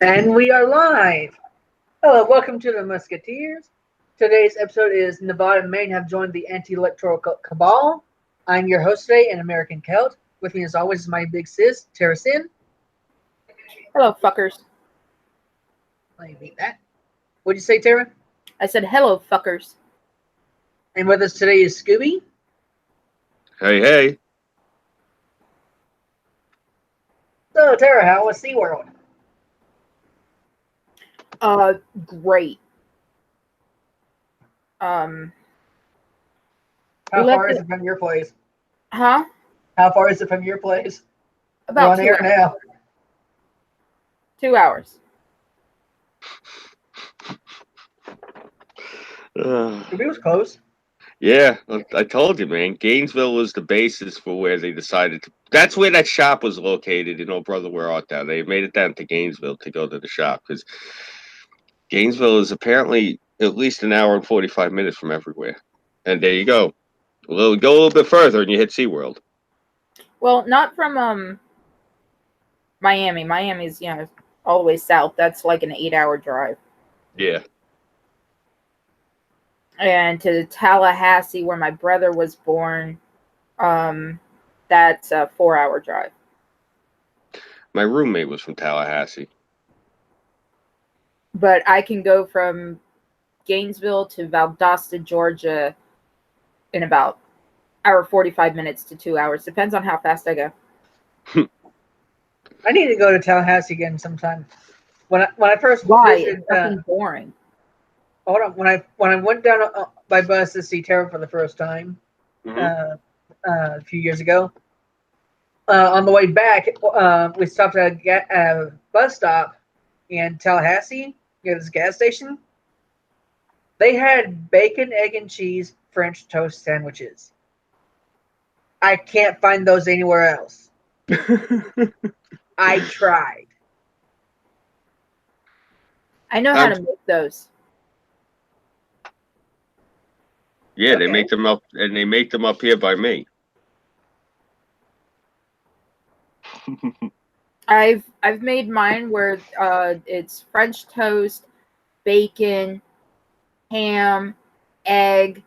And we are live. Hello, welcome to the Musketeers. Today's episode is Nevada and Maine have joined the Anti-Electoral Cabal. I'm your host today, an American Celt. With me, as always, is my big sis, Tara Sin. Hello, fuckers. Let me beat that. What'd you say, Tara? I said hello, fuckers. And with us today is Scooby. Hey, hey. So, Tara, how was SeaWorld? Great. How far is it from your place? Huh? How far is it from your place? About We're on 2 air hours. now. 2 hours. Scooby was close. Yeah, I told you, man. Gainesville was the basis for where they decided to. That's where that shop was located. Oh, brother, where art thou? They made it down to Gainesville to go to the shop because Gainesville is apparently at least an hour and 45 minutes from everywhere. And there you go. Go a little bit further, and you hit SeaWorld. Well, not from Miami. Miami's all the way south. That's like an 8-hour drive. Yeah. And to Tallahassee, where my brother was born, that's a 4-hour drive. My roommate was from Tallahassee. But I can go from Gainesville to Valdosta, Georgia, in about hour 45 minutes to 2 hours. Depends on how fast I go. I need to go to Tallahassee again sometime. When I first Why? visited, It's fucking boring. hold on. When I went down by bus to see Tara for the first time, a few years ago, on the way back, we stopped at a bus stop in Tallahassee, near this gas station. They had bacon, egg, and cheese French toast sandwiches. I can't find those anywhere else. I tried. I know how to make those. Yeah, they make them up, and they make them up here by me. I've made mine where it's French toast, bacon, ham, egg,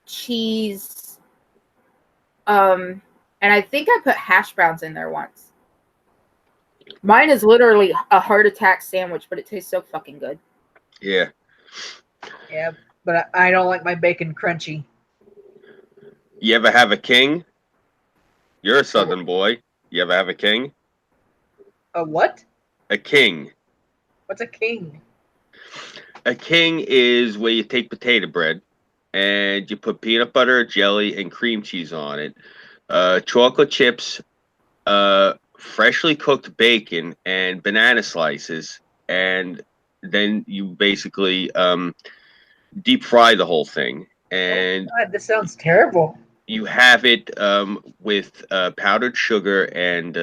cheese, and I think I put hash browns in there once. Mine is literally a heart attack sandwich, but it tastes so fucking good. Yeah. Yeah, but I don't like my bacon crunchy. You ever have a king? You're a Southern boy. You ever have a king? A what? A king. What's a king? A king is where you take potato bread and you put peanut butter, jelly, and cream cheese on it, chocolate chips, freshly cooked bacon, and banana slices, and then you basically deep fry the whole thing. And Oh God, this sounds terrible. you have it with powdered sugar and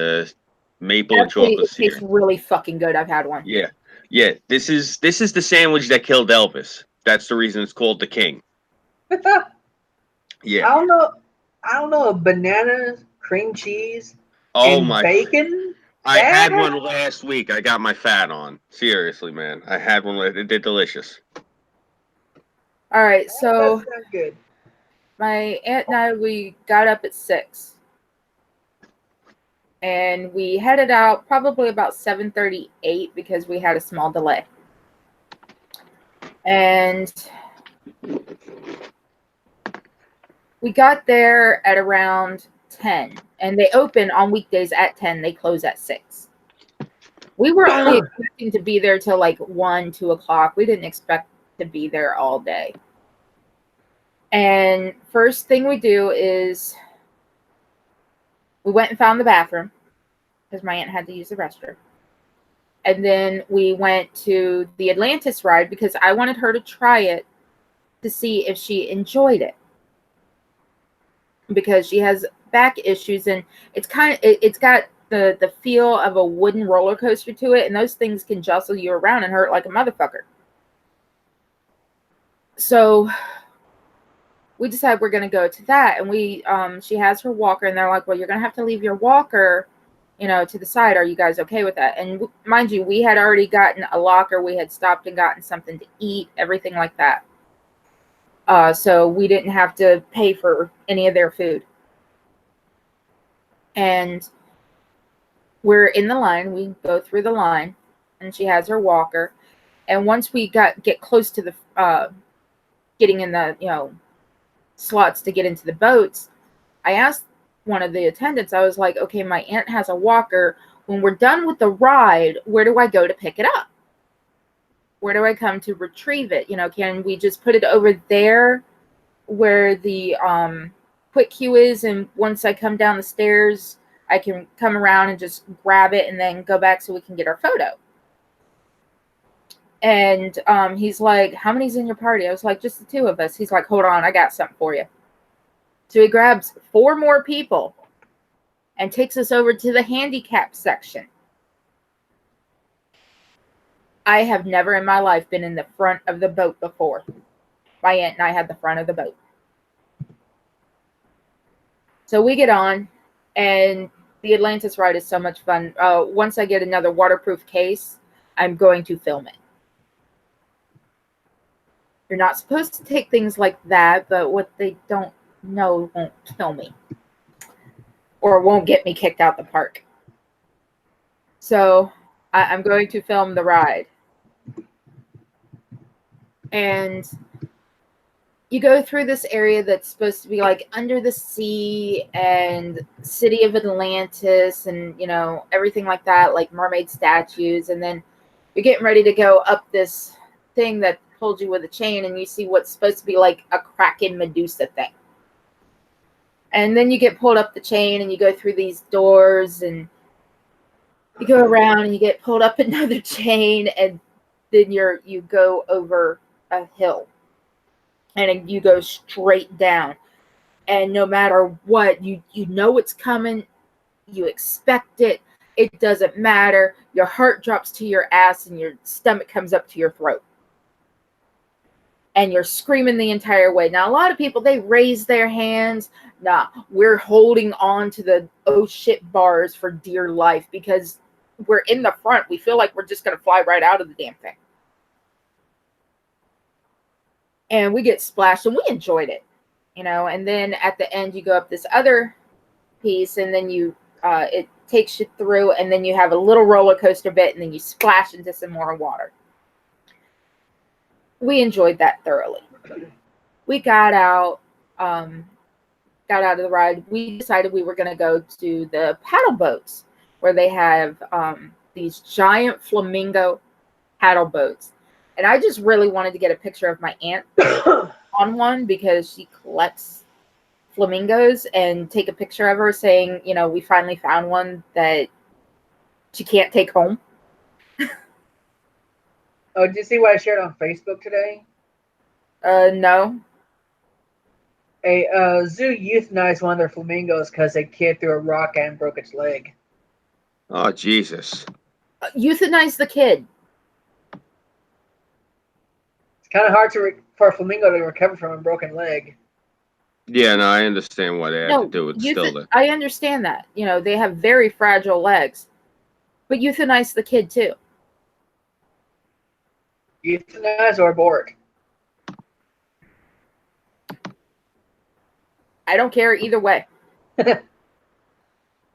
maple and Actually, chocolate it tastes syrup. really fucking good. I've had one. Yeah, yeah. This is the sandwich that killed Elvis. That's the reason it's called the King. Yeah. I don't know. Banana, cream cheese, Oh and my! bacon. I had one last week. I got my fat on. Seriously, man. I had one. They're delicious. All right, so That sounds good. my aunt and I, we got up at 6. And we headed out probably about 7:38 because we had a small delay. And we got there at around 10. And they open on weekdays at 10. They close at 6. We were only expecting to be there till like 1, 2 o'clock. We didn't expect to be there all day. And first thing we do is we went and found the bathroom because my aunt had to use the restroom. And then we went to the Atlantis ride because I wanted her to try it to see if she enjoyed it. Because she has back issues and it's got the feel of a wooden roller coaster to it, and those things can jostle you around and hurt like a motherfucker. So we decided we're going to go to that, and she has her walker, and they're like, well, you're going to have to leave your walker to the side. Are you guys okay with that? And mind you, we had already gotten a locker. We had stopped and gotten something to eat, everything like that. So we didn't have to pay for any of their food. And we're in the line. We go through the line, and she has her walker. And once we get close to the getting in the slots to get into the boats, I asked one of the attendants, I was like, okay, my aunt has a walker. When we're done with the ride, where do I go to pick it up? Where do I come to retrieve it? Can we just put it over there where the quick queue is, and once I come down the stairs, I can come around and just grab it and then go back so we can get our photo? And he's like, how many's in your party? I was like, just the two of us. He's like, hold on, I got something for you. So he grabs 4 more people and takes us over to the handicap section. I have never in my life been in the front of the boat before. My aunt and I had the front of the boat. So we get on, and the Atlantis ride is so much fun. Once I get another waterproof case, I'm going to film it. You're not supposed to take things like that, but what they don't know won't kill me. Or won't get me kicked out the park. So I'm going to film the ride. And you go through this area that's supposed to be like under the sea and city of Atlantis and, everything like that, like mermaid statues. And then you're getting ready to go up this thing that holds you with a chain, and you see what's supposed to be like a Kraken Medusa thing. And then you get pulled up the chain, and you go through these doors, and you go around, and you get pulled up another chain, and then you go over a hill, and you go straight down. And no matter what, you know it's coming, you expect it. It doesn't matter. Your heart drops to your ass, and your stomach comes up to your throat. And you're screaming the entire way. Now, a lot of people, they raise their hands. Nah, we're holding on to the oh shit bars for dear life because we're in the front. We feel like we're just going to fly right out of the damn thing. And we get splashed, and we enjoyed it, And then at the end, you go up this other piece, and then it takes you through, and then you have a little roller coaster bit, and then you splash into some more water. We enjoyed that thoroughly. We got out of the ride. We decided we were going to go to the paddle boats where they have these giant flamingo paddle boats. And I just really wanted to get a picture of my aunt on one because she collects flamingos, and take a picture of her saying, we finally found one that she can't take home. Oh, did you see what I shared on Facebook today? No. A zoo euthanized one of their flamingos because a kid threw a rock at and broke its leg. Oh, Jesus. Euthanize the kid. It's kind of hard for a flamingo to recover from a broken leg. Yeah, no, I understand what they have to do with I understand that. They have very fragile legs. But euthanize the kid, too. Euthanize or abort? I don't care either way. Well,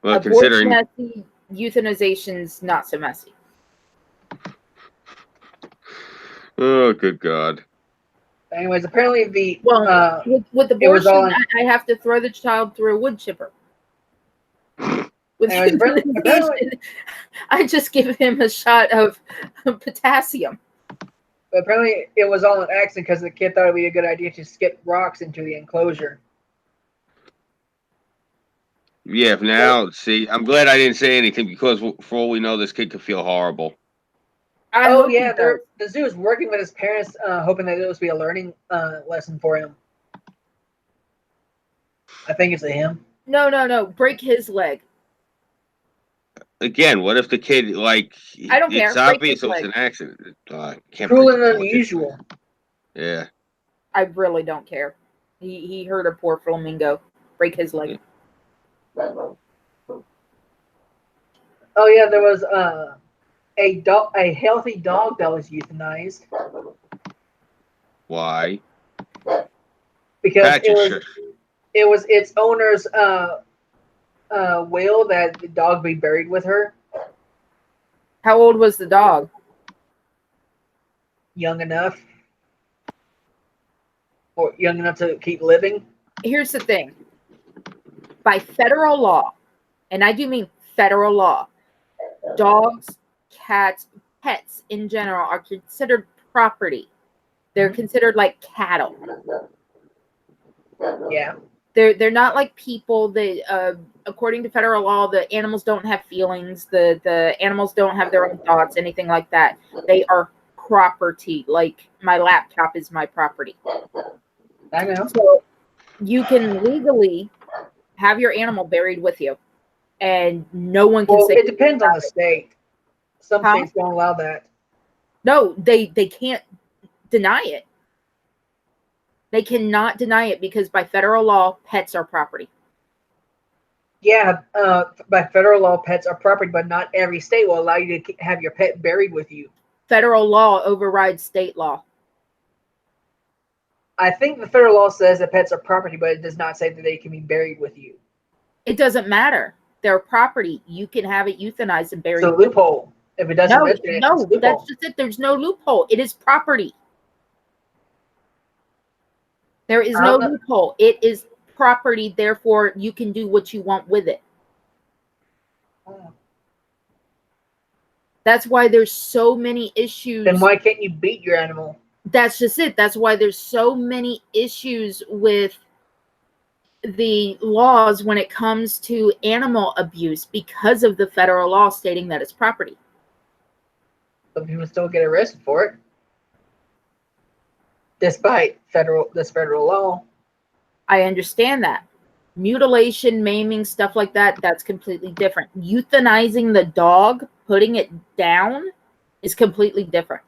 Abort's considering messy, euthanization's not so messy. Oh, good God. Anyways, apparently with abortion, I have to throw the child through a wood chipper. With euthanasia, I just give him a shot of potassium. But apparently it was all an accident because the kid thought it would be a good idea to skip rocks into the enclosure. Yeah, now, see, I'm glad I didn't say anything because for all we know, this kid could feel horrible. The zoo is working with his parents, hoping that it will be a learning lesson for him. I think it's a him. No. Break his leg. Again, what if the kid, I don't care. It's obvious it was an accident. Cruel and unusual. Yeah. I really don't care. He hurt a poor flamingo. Break his leg. Oh yeah, there was a healthy dog that was euthanized Why? because Patrick, it was its owner's will that the dog be buried with her. How old was the dog? Young enough, or young enough to keep living. Here's the thing. By federal law, and I do mean federal law, dogs, cats, pets in general are considered property. They're considered like cattle. Yeah. They're not like people. They according to federal law, the animals don't have feelings. The animals don't have their own thoughts, anything like that. They are property. Like my laptop is my property. I know. So you can legally have your animal buried with you, and no one can Well, say it depends on the state. Some Huh? states don't allow that. No, they can't deny it. They cannot deny it because by federal law, pets are property. Yeah, by federal law, pets are property, but not every state will allow you to have your pet buried with you. Federal law overrides state law. I think the federal law says that pets are property, but it does not say that they can be buried with you. It doesn't matter. They're property. You can have it euthanized and buried. So loophole. If it doesn't mention it, no, it's loophole. that's just it. There's no loophole. It is property. There is no loophole. It is property. Therefore, you can do what you want with it. That's why there's so many issues. Then why can't you beat your animal? That's just it. That's why there's so many issues with the laws when it comes to animal abuse because of the federal law stating that it's property. Some people still get arrested for it, despite this federal law. I understand that. Mutilation, maiming, stuff like that, that's completely different. Euthanizing the dog, putting it down, is completely different.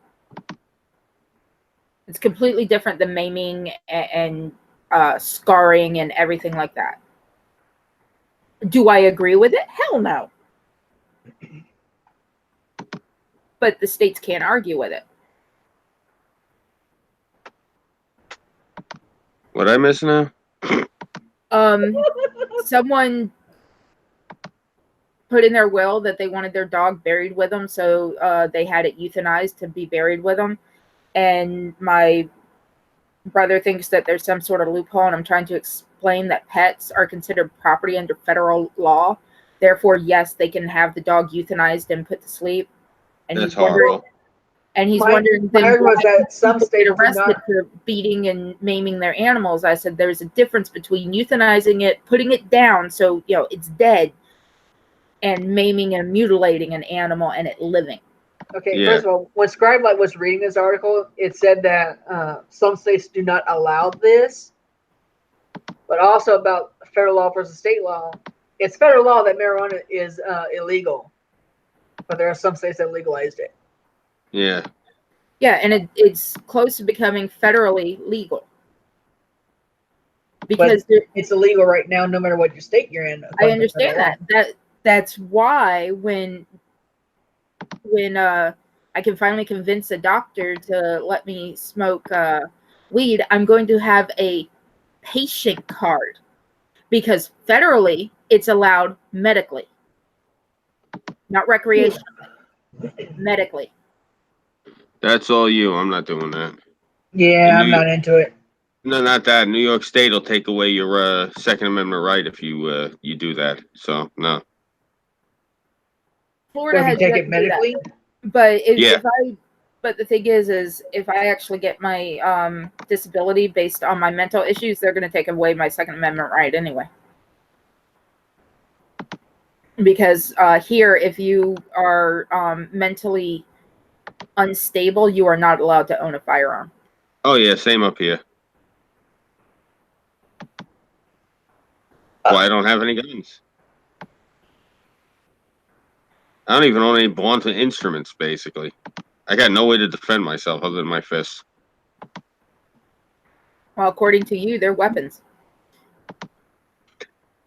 It's completely different than maiming and scarring and everything like that. Do I agree with it? Hell no. But the states can't argue with it. what I miss now? Someone put in their will that they wanted their dog buried with them, so they had it euthanized to be buried with them. And my brother thinks that there's some sort of loophole, and I'm trying to explain that pets are considered property under federal law. Therefore, yes, they can have the dog euthanized and put to sleep. And That's he's wondering, horrible. and he's wondering then Mine was that some people states get do arrested not. for beating and maiming their animals. I said there's a difference between euthanizing it, putting it down so it's dead, and maiming and mutilating an animal and it living. Okay, Yeah. first of all, when Scribelight was reading this article, it said that some states do not allow this, but also about federal law versus state law. It's federal law that marijuana is illegal, but there are some states that legalized it. Yeah. Yeah, and it's close to becoming federally legal. Because it's illegal right now, no matter what your state you're in. I understand that. That's why when I can finally convince a doctor to let me smoke weed, I'm going to have a patient card, because federally it's allowed medically, not recreationally, medically. That's all you. I'm not doing that. Yeah, I'm not into it. No, not that. New York State will take away your Second Amendment right if you do that. So no. Florida has take it medically, but but the thing is if I actually get my disability based on my mental issues, they're going to take away my Second Amendment right anyway. Because here, if you are mentally unstable, you are not allowed to own a firearm. Oh yeah, same up here. Well, I don't have any guns. I don't even own any blunt instruments, basically. I got no way to defend myself other than my fists. Well, according to you, they're weapons.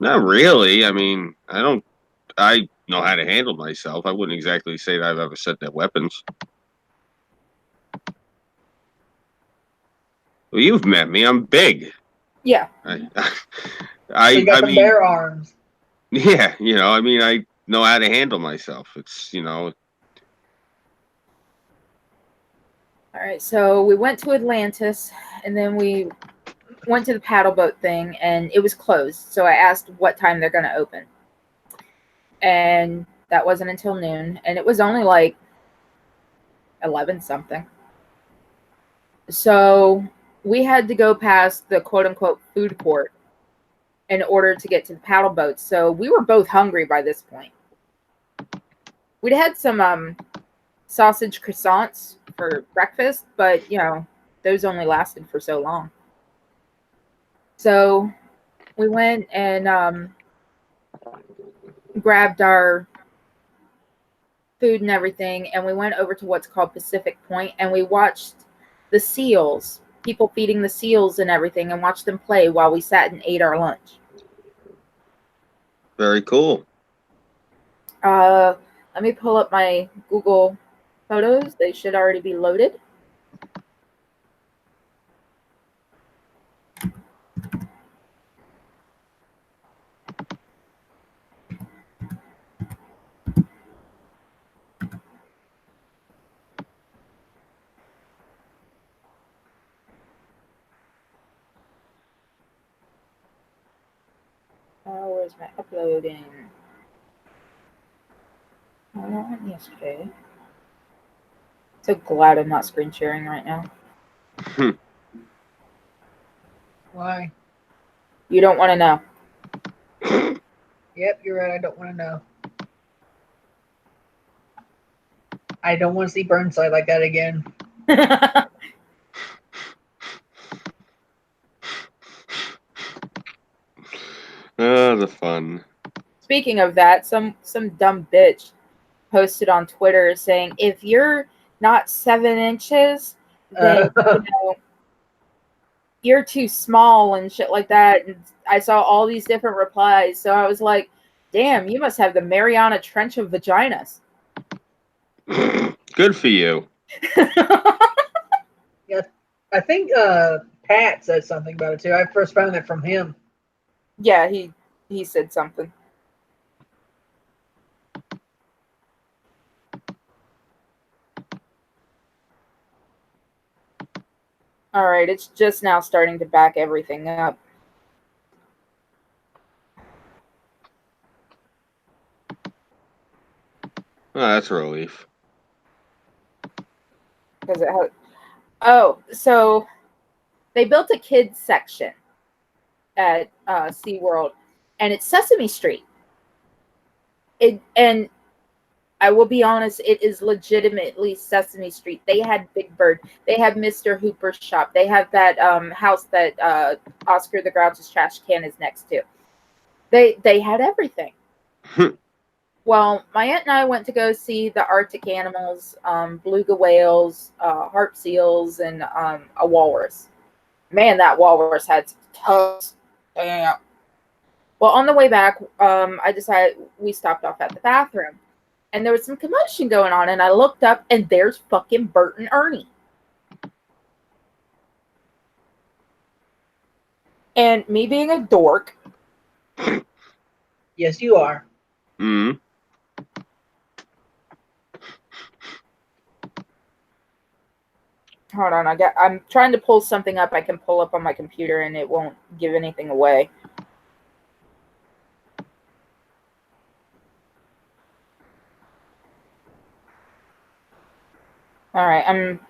Not really. I mean, I know how to handle myself. I wouldn't exactly say that I've ever said that weapons. Well, you've met me. I'm big. Yeah. We got I the mean, bear arms. yeah, I mean, I know how to handle myself. It's, All right, so we went to Atlantis, and then we went to the paddle boat thing, and it was closed. So I asked what time they're going to open. And that wasn't until noon, and it was only like 11 something. So we had to go past the quote unquote food court in order to get to the paddle boats. So we were both hungry by this point. We'd had some sausage croissants for breakfast, but those only lasted for so long. So we went and grabbed our food and everything, and we went over to what's called Pacific Point, and we watched the seals, people feeding the seals and everything, and watched them play while we sat and ate our lunch. very cool. Let me pull up my Google photos. They should already be loaded. Where's my uploading? Oh, that went yesterday. So glad I'm not screen sharing right now. Why? You don't want to know. Yep, you're right. I don't want to know. I don't want to see Burnside like that again. Oh, the fun. Speaking of that, some dumb bitch posted on Twitter saying, if you're not 7 inches, then you're too small and shit like that. And I saw all these different replies. So I was like, damn, you must have the Mariana Trench of vaginas. Good for you. Yeah, I think Pat said something about it too. I first found it from him. Yeah, he said something. All right, it's just now starting to back everything up. Oh, that's a relief. Because it has. Oh, so they built a kids section at SeaWorld, and it's Sesame Street. And I will be honest, it is legitimately Sesame Street. They had Big Bird. They have Mr. Hooper's shop. They have that house that Oscar the Grouch's trash can is next to. They had everything. Well, my aunt and I went to go see the Arctic animals, beluga whales, harp seals, and a walrus. Man, that walrus had some toes. Damn. Well, on the way back, I decided we stopped off at the bathroom. And there was some commotion going on, and I looked up, and there's fucking Bert and Ernie. And me being a dork. Yes, you are. Hmm. Hold on, I'm trying to pull something up I can pull up on my computer, and it won't give anything away. All right, I'm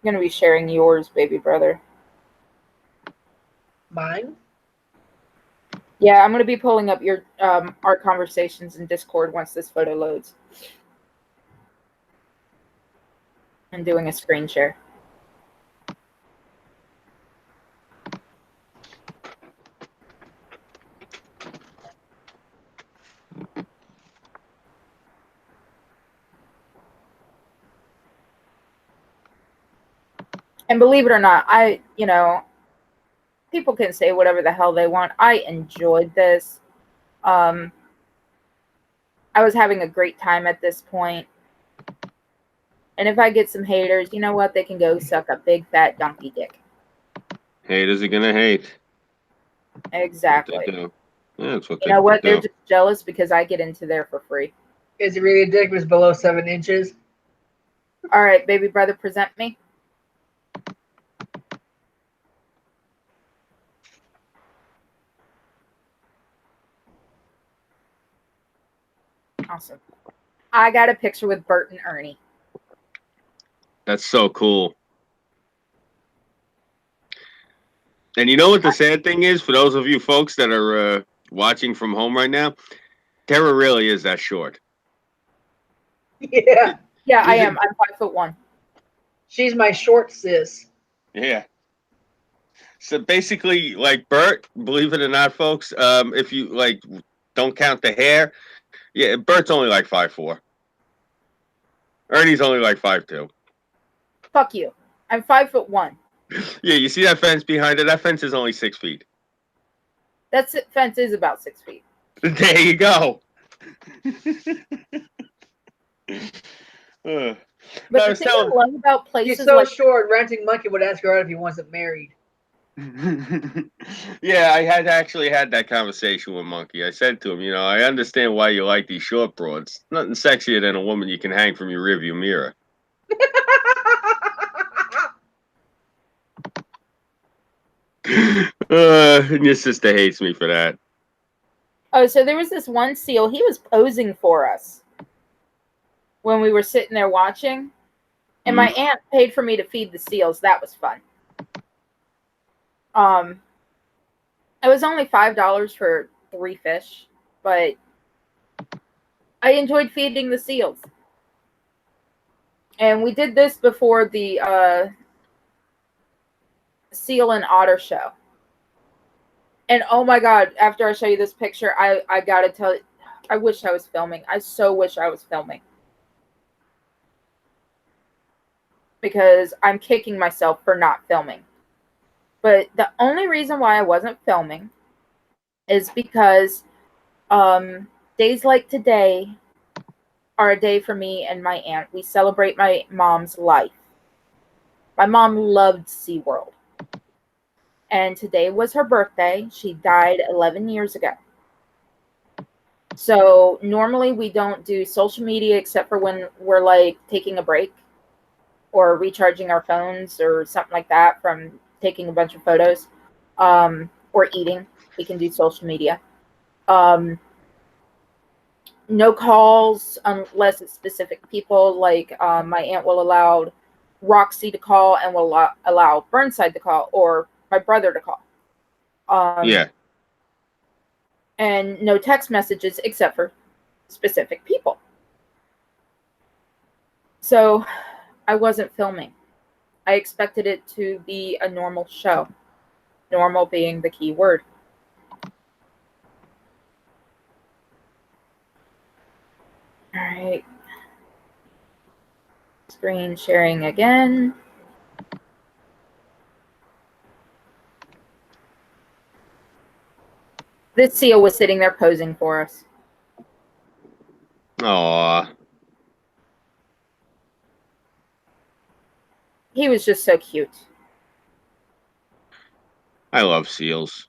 going to be sharing yours, baby brother. Mine? Yeah, I'm going to be pulling up your our conversations in Discord once this photo loads. I'm doing a screen share. And believe it or not, people can say whatever the hell they want. I enjoyed this. I was having a great time at this point. And if I get some haters, you know what? They can go suck a big fat donkey dick. Haters are gonna hate. Exactly. That's what they do. Yeah, that's what You know what? do. They're just jealous because I get into there for free. Is it really a dick if it's below 7 inches? All right, baby brother, present me. Awesome. I got a picture with Bert and Ernie. That's so cool. And you know what the sad thing is, for those of you folks that are watching from home right now, Tara really is that short. Yeah. Yeah, I am. I'm 5'1". She's my short sis. Yeah. So basically, like Bert, believe it or not, folks, if you like don't count the hair, yeah, Bert's only like 5'4". Ernie's only like 5'2". Fuck you. I'm 5'1". Yeah, you see that fence behind it? That fence is only 6 feet. That fence is about 6 feet. There you go. But the thing I love about places She's so like short, Ranting Monkey would ask her out if he wasn't married. Yeah, I had actually had that conversation with Monkey. I said to him, you know, I understand why you like these short broads. Nothing sexier than a woman you can hang from your rearview mirror. And your sister hates me for that. Oh, so there was this one seal. He was posing for us when we were sitting there watching. And my aunt paid for me to feed the seals. That was fun. It was only $5 for 3 fish, but I enjoyed feeding the seals. And we did this before the seal and otter show. And oh my God, after I show you this picture, I gotta tell you, I wish I was filming. I so wish I was filming. Because I'm kicking myself for not filming. But the only reason why I wasn't filming is because days like today are a day for me and my aunt. We celebrate my mom's life. My mom loved SeaWorld. And today was her birthday. She died 11 years ago. So normally we don't do social media except for when we're like taking a break or recharging our phones or something like that from taking a bunch of photos, or eating. We can do social media. No calls unless it's specific people. Like my aunt will allow Roxy to call and will allow Burnside to call or my brother to call. Yeah. And no text messages except for specific people. So I wasn't filming. I expected it to be a normal show. Normal being the key word. All right. Screen sharing again. This seal was sitting there posing for us. Aww. He was just so cute. I love seals.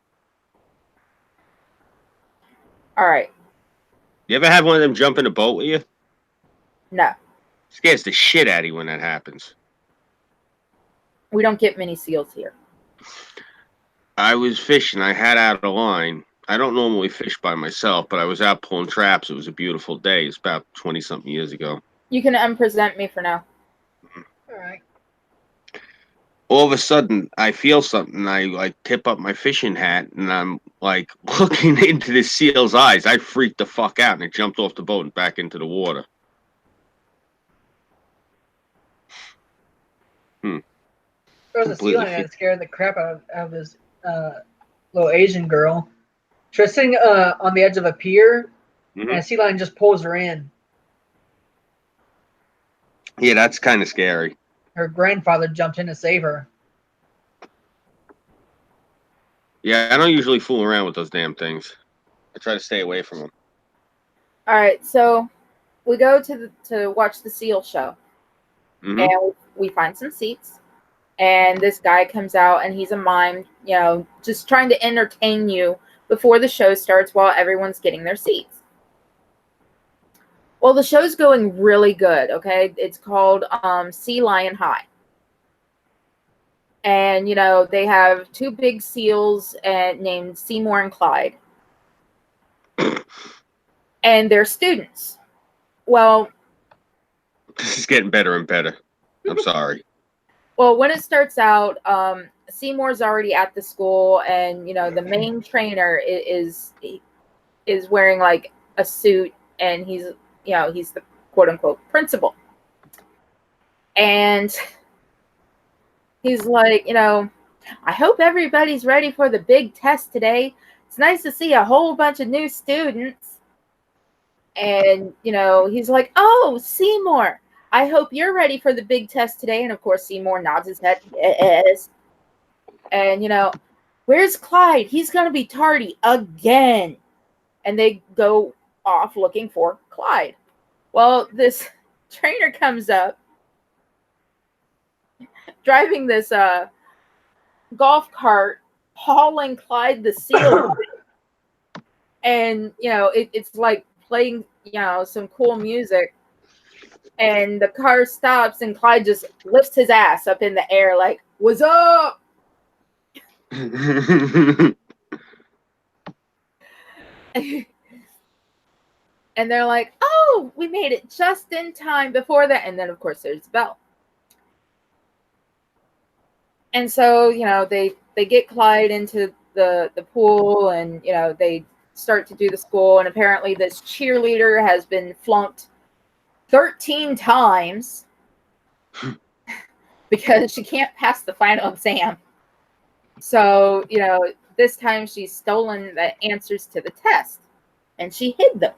All right. You ever have one of them jump in a boat with you? No. Scares the shit out of you when that happens. We don't get many seals here. I was fishing. I had out a line. I don't normally fish by myself, but I was out pulling traps. It was a beautiful day. It's about 20-something years ago. You can unpresent me for now. All right. All of a sudden, I feel something. I like tip up my fishing hat, and I'm like looking into this seal's eyes. I freaked the fuck out, and it jumped off the boat and back into the water. There was a sea lion that scared the crap out of this little Asian girl. She was sitting on the edge of a pier, and a sea lion just pulls her in. Yeah, that's kind of scary. Her grandfather jumped in to save her. Yeah, I don't usually fool around with those damn things. I try to stay away from them. All right, so we go to watch the seal show, and we find some seats. And this guy comes out, and he's a mime, just trying to entertain you before the show starts while everyone's getting their seats. Well, the show's going really good. Okay, it's called Sea Lion High. And, they have two big seals named Seymour and Clyde. And they're students. Well, this is getting better and better. I'm sorry. Well, when it starts out, Seymour's already at the school, and, the main trainer is wearing like a suit, and he's the quote unquote principal. And he's like, I hope everybody's ready for the big test today. It's nice to see a whole bunch of new students. And, he's like, oh, Seymour, I hope you're ready for the big test today. And, of course, Seymour nods his head, yes. And, where's Clyde? He's going to be tardy again. And they go off looking for Clyde. Well, this trainer comes up, driving this golf cart, hauling Clyde the seal. And, it's like playing, some cool music. And the car stops, and Clyde just lifts his ass up in the air like, what's up? And they're like, oh, we made it just in time before that. And then, of course, there's the bell. And so, they get Clyde into the pool, and, they start to do the school. And apparently this cheerleader has been flunked 13 times because she can't pass the final exam. So, this time she's stolen the answers to the test, and she hid them.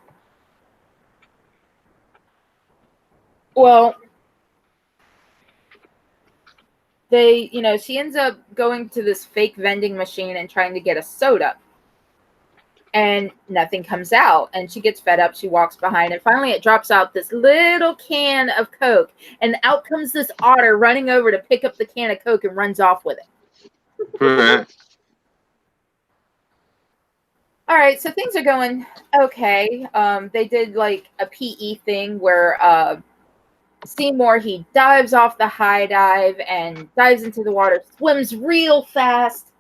Well, she ends up going to this fake vending machine and trying to get a soda. And nothing comes out. And she gets fed up. She walks behind. And finally it drops out this little can of Coke. And out comes this otter running over to pick up the can of Coke and runs off with it. All right, so things are going okay. They did like a PE thing where Seymour, he dives off the high dive and dives into the water, swims real fast,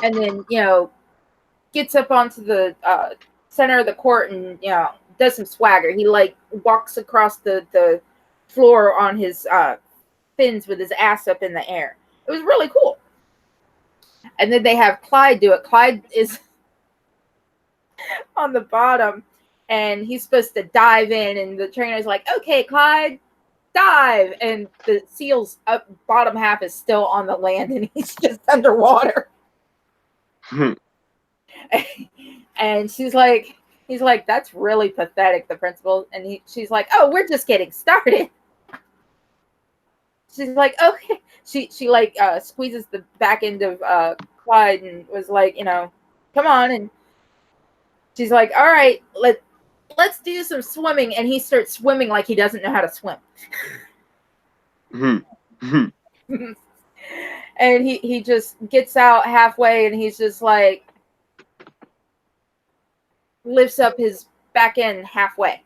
and then, gets up onto the center of the court and, does some swagger. He, like, walks across the floor on his fins with his ass up in the air. It was really cool. And then they have Clyde do it. Clyde is on the bottom, and he's supposed to dive in, and the trainer's like, okay, Clyde, dive, and the seal's up bottom half is still on the land, and he's just underwater. And he's like, that's really pathetic, the principal. And she's like, oh, we're just getting started. She's like, okay. She like squeezes the back end of Clyde and was like, come on. And she's like, all right, let's do some swimming. And he starts swimming like he doesn't know how to swim. And he just gets out halfway, and he's just like, lifts up his back end halfway.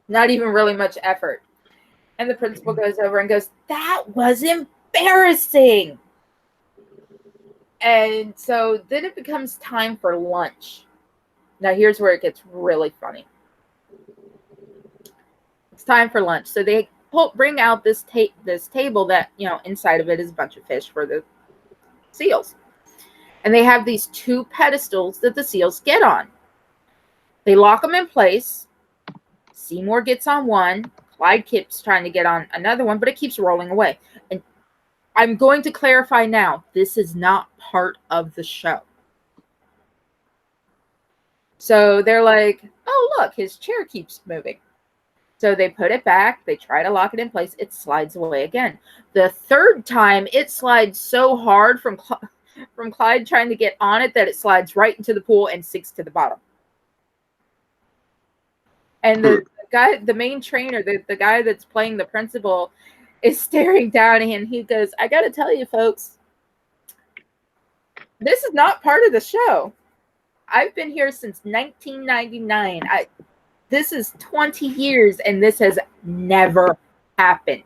Not even really much effort. And the principal goes over and goes, that was embarrassing. And so then it becomes time for lunch. Now here's where it gets really funny. It's time for lunch. So they bring out this table that, inside of it is a bunch of fish for the seals. And they have these two pedestals that the seals get on. They lock them in place. Seymour gets on one. Clyde keeps trying to get on another one, but it keeps rolling away. And I'm going to clarify now, this is not part of the show. So they're like, oh, look, his chair keeps moving. So they put it back. They try to lock it in place. It slides away again. The third time, it slides so hard from Clyde trying to get on it that it slides right into the pool and sinks to the bottom. And the guy, the main trainer, the guy that's playing the principal, is staring down and he goes, I gotta tell you folks, this is not part of the show. I've been here since 1999. This is 20 years and this has never happened.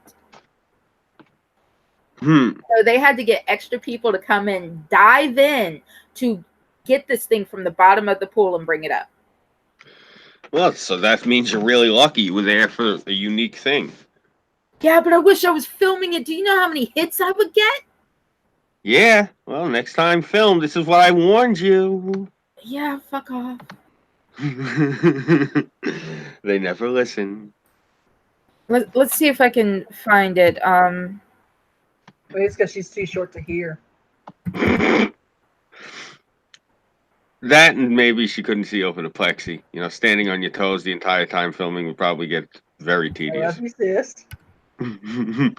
So they had to get extra people to come in, dive in to get this thing from the bottom of the pool and bring it up. Well, so that means you're really lucky you were there for a unique thing. Yeah, but I wish I was filming it. Do you know how many hits I would get? Yeah, well, next time film, this is what I warned you. Yeah, fuck off. They never listen. Let's see if I can find it. Maybe it's because she's too short to hear. That and maybe she couldn't see over the plexi. You know, standing on your toes the entire time filming would probably get very tedious. Resist.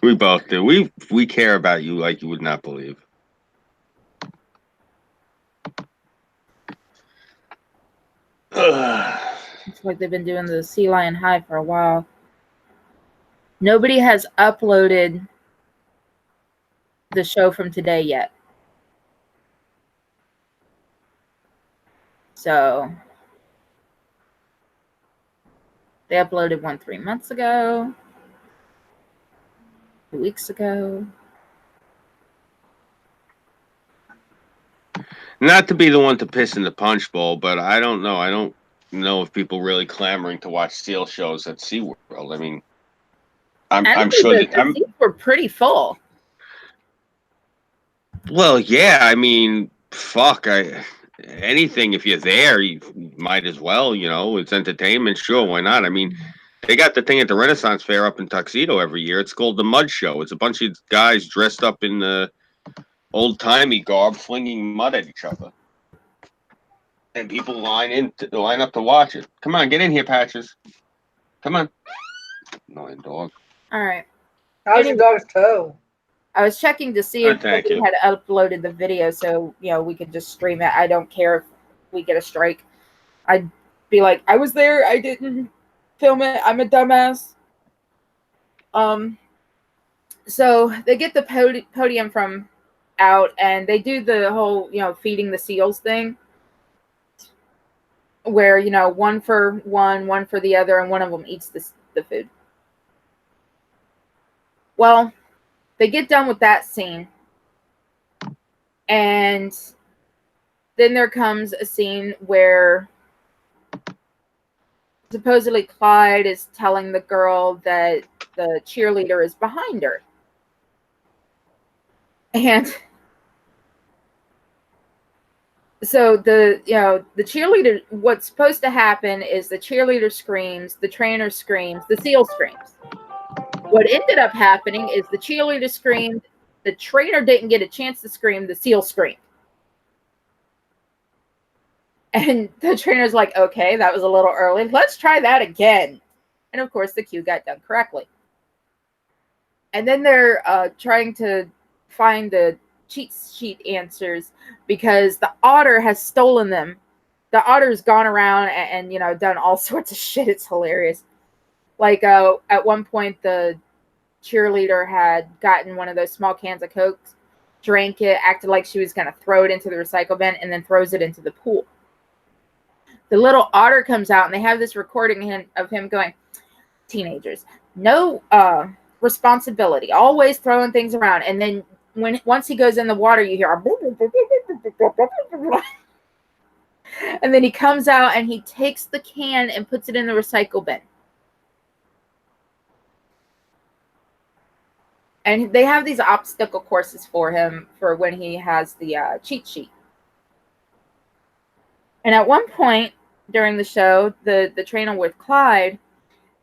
We both do. We care about you like you would not believe. It's like they've been doing the Sea Lion High for a while. Nobody has uploaded the show from today yet. So they uploaded one 3 months ago, 2 weeks ago. Not to be the one to piss in the punch bowl, but I don't know. I don't know if people really clamoring to watch seal shows at SeaWorld. I mean, I'm sure that the seats were pretty full. Well, yeah, I mean, fuck, anything if you're there, you might as well, you know, it's entertainment, sure, why not? I mean, they got the thing at the Renaissance Fair up in Tuxedo every year. It's called the Mud Show. It's a bunch of guys dressed up in the old-timey garb flinging mud at each other. And people line up to watch it. Come on, get in here, Patches. Come on. Annoying dog. All right. How's your dog's toe? I was checking to see if somebody had uploaded the video so, you know, we could just stream it. I don't care if we get a strike. I'd be like, I was there. I didn't film it. I'm a dumbass. So they get the podium from out and they do the whole, you know, feeding the seals thing where, you know, one for one for the other, and one of them eats the food. Well, they get done with that scene, and then there comes a scene where supposedly Clyde is telling the girl that the cheerleader is behind her. And so the cheerleader, what's supposed to happen is the cheerleader screams, the trainer screams, the seal screams. What ended up happening is the cheerleader screamed, the trainer didn't get a chance to scream, the seal screamed. And the trainer's like, okay, that was a little early. Let's try that again. And of course, the cue got done correctly. And then they're trying to find the cheat sheet answers because the otter has stolen them. The otter's gone around and you know, done all sorts of shit. It's hilarious. Like at one point, the cheerleader had gotten one of those small cans of Coke, drank it, acted like she was going to throw it into the recycle bin, and then throws it into the pool. The little otter comes out, and they have this recording of him going, teenagers, no responsibility, always throwing things around. And then once he goes in the water, you hear and then he comes out and he takes the can and puts it in the recycle bin. And they have these obstacle courses for him for when he has the cheat sheet. And at one point during the show, the trainer with Clyde,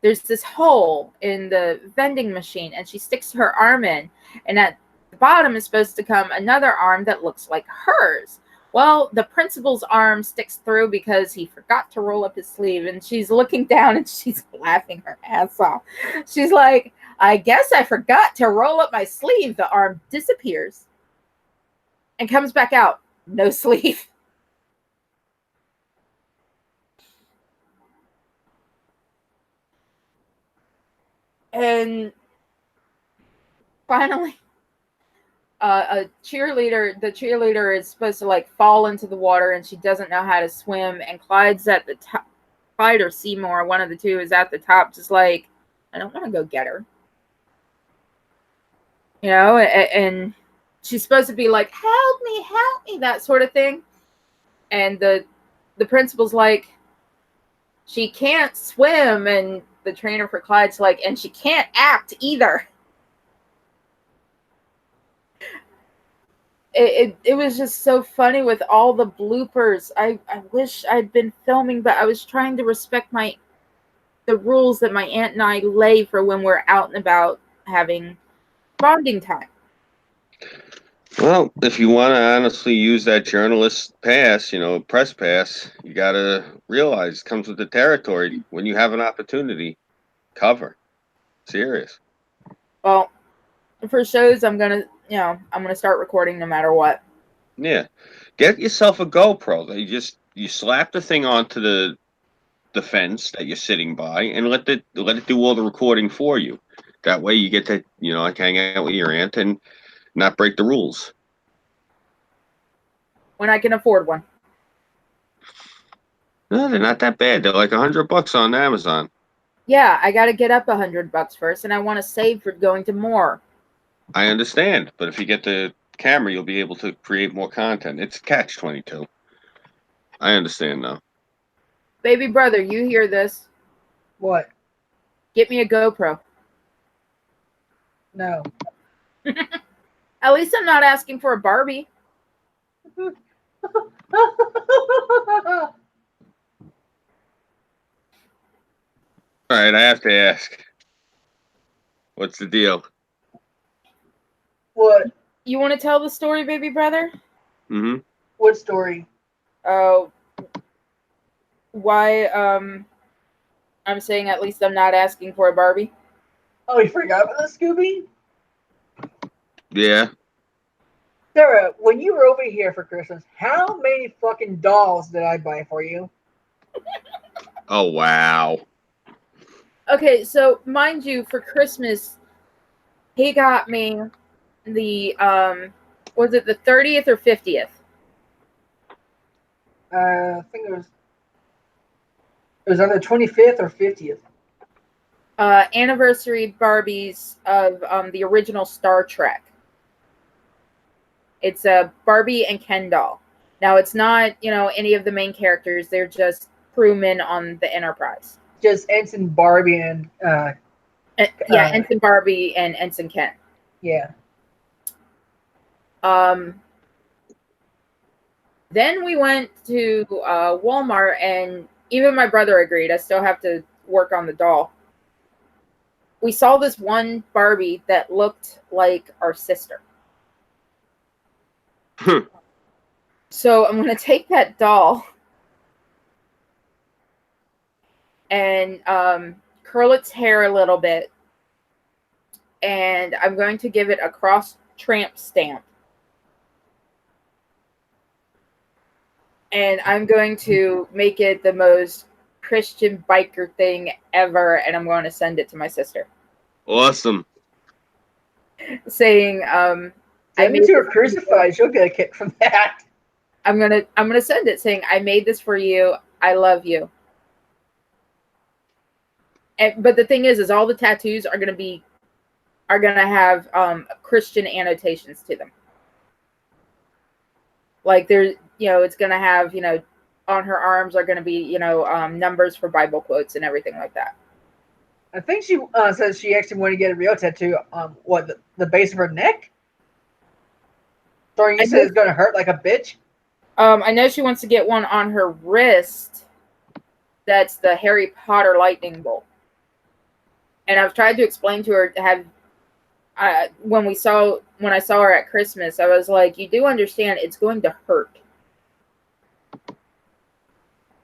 there's this hole in the vending machine, and she sticks her arm in. And at the bottom is supposed to come another arm that looks like hers. Well, the principal's arm sticks through because he forgot to roll up his sleeve. And she's looking down and she's laughing her ass off. She's like, I guess I forgot to roll up my sleeve. The arm disappears and comes back out. No sleeve. And finally, the cheerleader is supposed to like fall into the water, and she doesn't know how to swim. And Clyde's at the top. Clyde or Seymour, one of the two, is at the top, just like, I don't want to go get her. You know, and she's supposed to be like, help me, that sort of thing. And the principal's like, she can't swim, and the trainer for Clyde's like, and she can't act either. It was just so funny with all the bloopers. I wish I'd been filming, but I was trying to respect the rules that my aunt and I lay for when we're out and about having bonding time. Well, if you want to honestly use that journalist pass, press pass, you got to realize it comes with the territory. When you have an opportunity, cover. Serious. Well, for shows, I'm gonna start recording no matter what. Yeah, get yourself a GoPro. You slap the thing onto the fence that you're sitting by, and let it do all the recording for you. That way, you get to like hang out with your aunt and not break the rules. When I can afford one. No, they're not that bad. They're like $100 on Amazon. Yeah, I got to get up $100 first, and I want to save for going to more. I understand, but if you get the camera, you'll be able to create more content. It's catch-22. I understand now. Baby brother, you hear this? What? Get me a GoPro. No. At least I'm not asking for a Barbie. All right, I have to ask. What's the deal? What? You want to tell the story, baby brother? Mm-hmm. What story? Oh, why? I'm saying at least I'm not asking for a Barbie. Oh, you forgot about the Scooby? Yeah. Sarah, when you were over here for Christmas, how many fucking dolls did I buy for you? Oh, wow. Okay, so mind you, for Christmas, he got me the was it the 30th or 50th? I think it was on the 25th or 50th. Anniversary Barbies of the original Star Trek. It's a Barbie and Ken doll. Now it's not, any of the main characters. They're just crewmen on the Enterprise. Just Ensign Barbie and Ensign Barbie and Ensign Ken. Yeah. Then we went to Walmart, and even my brother agreed. I still have to work on the doll. We saw this one Barbie that looked like our sister. So I'm going to take that doll and curl its hair a little bit, and I'm going to give it a cross tramp stamp. And I'm going to make it the most Christian biker thing ever, and I'm going to send it to my sister. Awesome. Saying, send me to her crucified. She'll get a kick from that. I'm gonna send it saying, I made this for you. I love you. But the thing is all the tattoos are gonna have Christian annotations to them. Like there's, it's gonna have, on her arms are gonna be, numbers for Bible quotes and everything like that. I think she says she actually wanted to get a real tattoo on the base of her neck. Sorry, you said it's gonna hurt like a bitch. I know she wants to get one on her wrist. That's the Harry Potter lightning bolt. And I've tried to explain to her when I saw her at Christmas, I was like, you do understand it's going to hurt.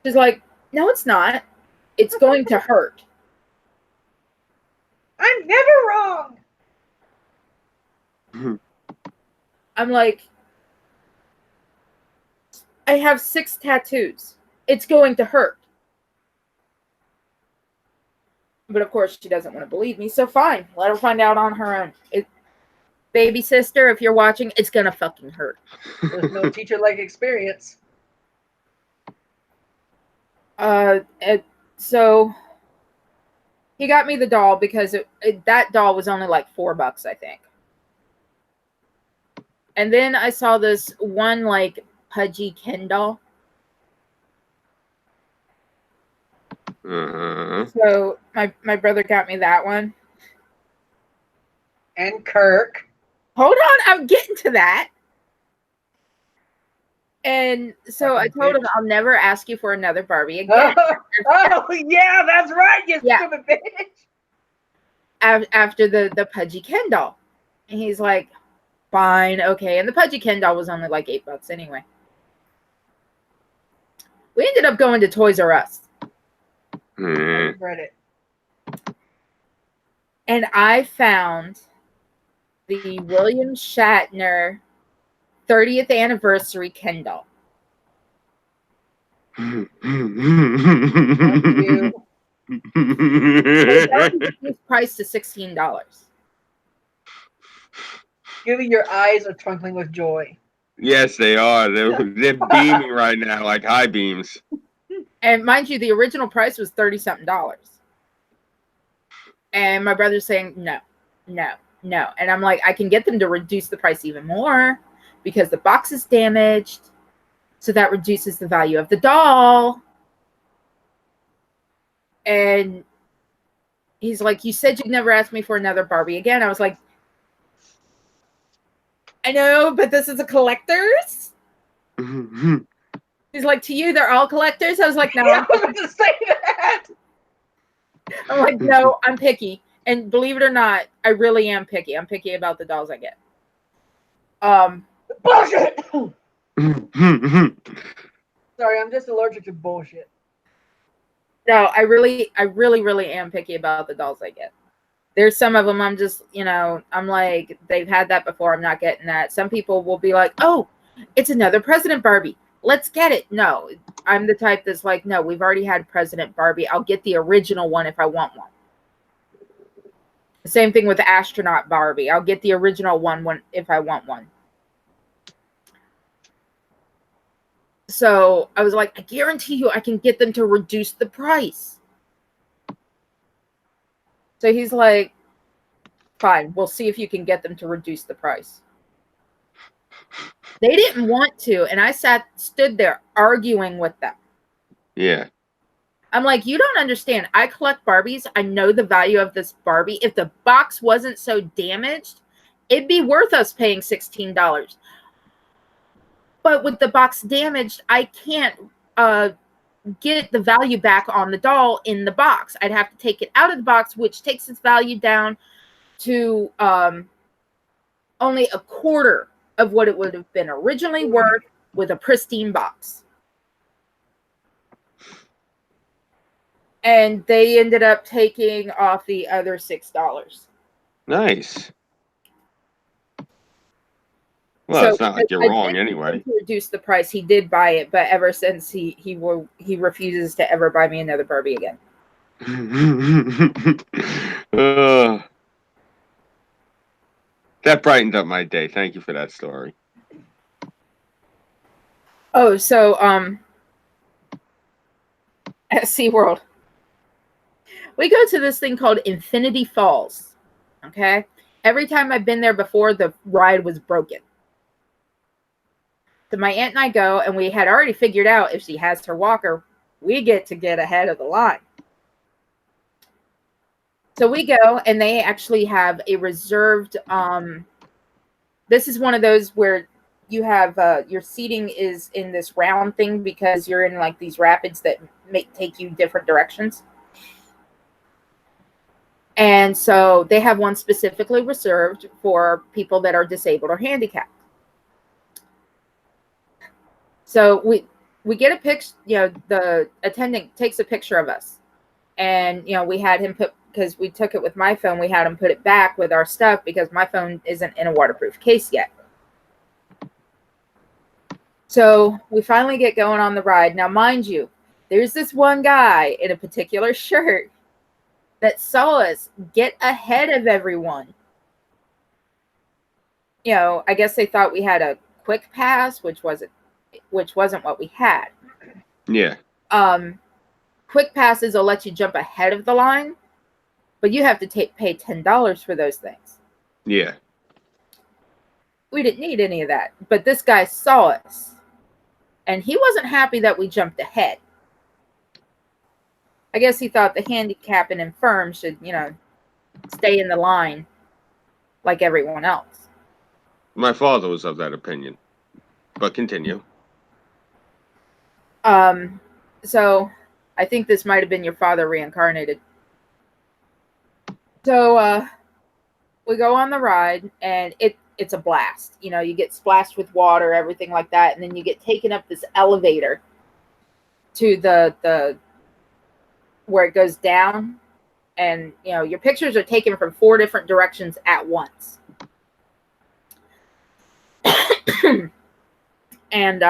She's like, no, it's not. It's going to hurt. I'm never wrong. I'm like, I have 6 tattoos. It's going to hurt. But of course, she doesn't want to believe me. So fine, let her find out on her own. Baby sister, if you're watching, it's gonna fucking hurt. There's no teacher like experience. So he got me the doll because that doll was only like $4, I think. And then I saw this one like pudgy Ken doll. So my brother got me that one. And Kirk. Hold on, I'm getting to that. And so I told him I'll never ask you for another Barbie again. Oh yeah, that's right, you stupid bitch. After the pudgy Ken doll. And he's like, fine, okay. And the pudgy Ken doll was only like $8 anyway. We ended up going to Toys R Us. Read it. And I found the William Shatner 30th anniversary Ken doll. It's priced to $16. Giving your eyes are twinkling with joy. Yes, they are. They're beaming right now like high beams. And mind you, the original price was $30-something. And my brother's saying, no. And I'm like, I can get them to reduce the price even more because the box is damaged. So that reduces the value of the doll. And he's like, you said you'd never ask me for another Barbie again. I was like, I know, but this is a collector's. He's like, to you, they're all collectors. I was like, no. Yeah, I was going to say that. I'm like, no, I'm picky. And believe it or not, I really am picky. I'm picky about the dolls I get. Bullshit. Sorry, I'm just allergic to bullshit. No, I really am picky about the dolls I get. There's some of them I'm just, I'm like, they've had that before. I'm not getting that. Some people will be like, oh, it's another President Barbie. Let's get it. No, I'm the type that's like, no, we've already had President Barbie. I'll get the original one if I want one. The same thing with the astronaut Barbie. I'll get the original one if I want one. So I was like, I guarantee you I can get them to reduce the price. So he's like, fine, we'll see if you can get them to reduce the price. They didn't want to, and I stood there arguing with them. Yeah. I'm like, you don't understand. I collect Barbies. I know the value of this Barbie. If the box wasn't so damaged, it'd be worth us paying $16. But with the box damaged, I can't get the value back on the doll in the box. I'd have to take it out of the box, which takes its value down to only a quarter of what it would have been originally worth with a pristine box. And they ended up taking off the other $6. Nice. Well, so it's not like you're wrong anyway. To reduce the price, he did buy it, but ever since he refuses to ever buy me another Barbie again. That brightened up my day. Thank you for that story. Oh, so at SeaWorld, we go to this thing called Infinity Falls. Okay, every time I've been there before, the ride was broken. So my aunt and I go, and we had already figured out if she has her walker, we get ahead of the line. So we go, and they actually have a reserved, this is one of those where you have, your seating is in this round thing because you're in like these rapids that take you different directions. And so they have one specifically reserved for people that are disabled or handicapped. So we get a picture, the attendant takes a picture of us. And, we had him because we took it with my phone, we had him put it back with our stuff because my phone isn't in a waterproof case yet. So we finally get going on the ride. Now, mind you, there's this one guy in a particular shirt that saw us get ahead of everyone. You know, I guess they thought we had a quick pass, which wasn't what we had. Yeah. Quick passes will let you jump ahead of the line, but you have to pay $10 for those things. Yeah. We didn't need any of that, but this guy saw us, and he wasn't happy that we jumped ahead. I guess he thought the handicap and infirm should, you know, stay in the line like everyone else. My father was of that opinion, but continue. So I think this might have been your father reincarnated. So we go on the ride, and it's a blast. You know, you get splashed with water, everything like that, and then you get taken up this elevator to the where it goes down, and you know, your pictures are taken from 4 different directions at once. And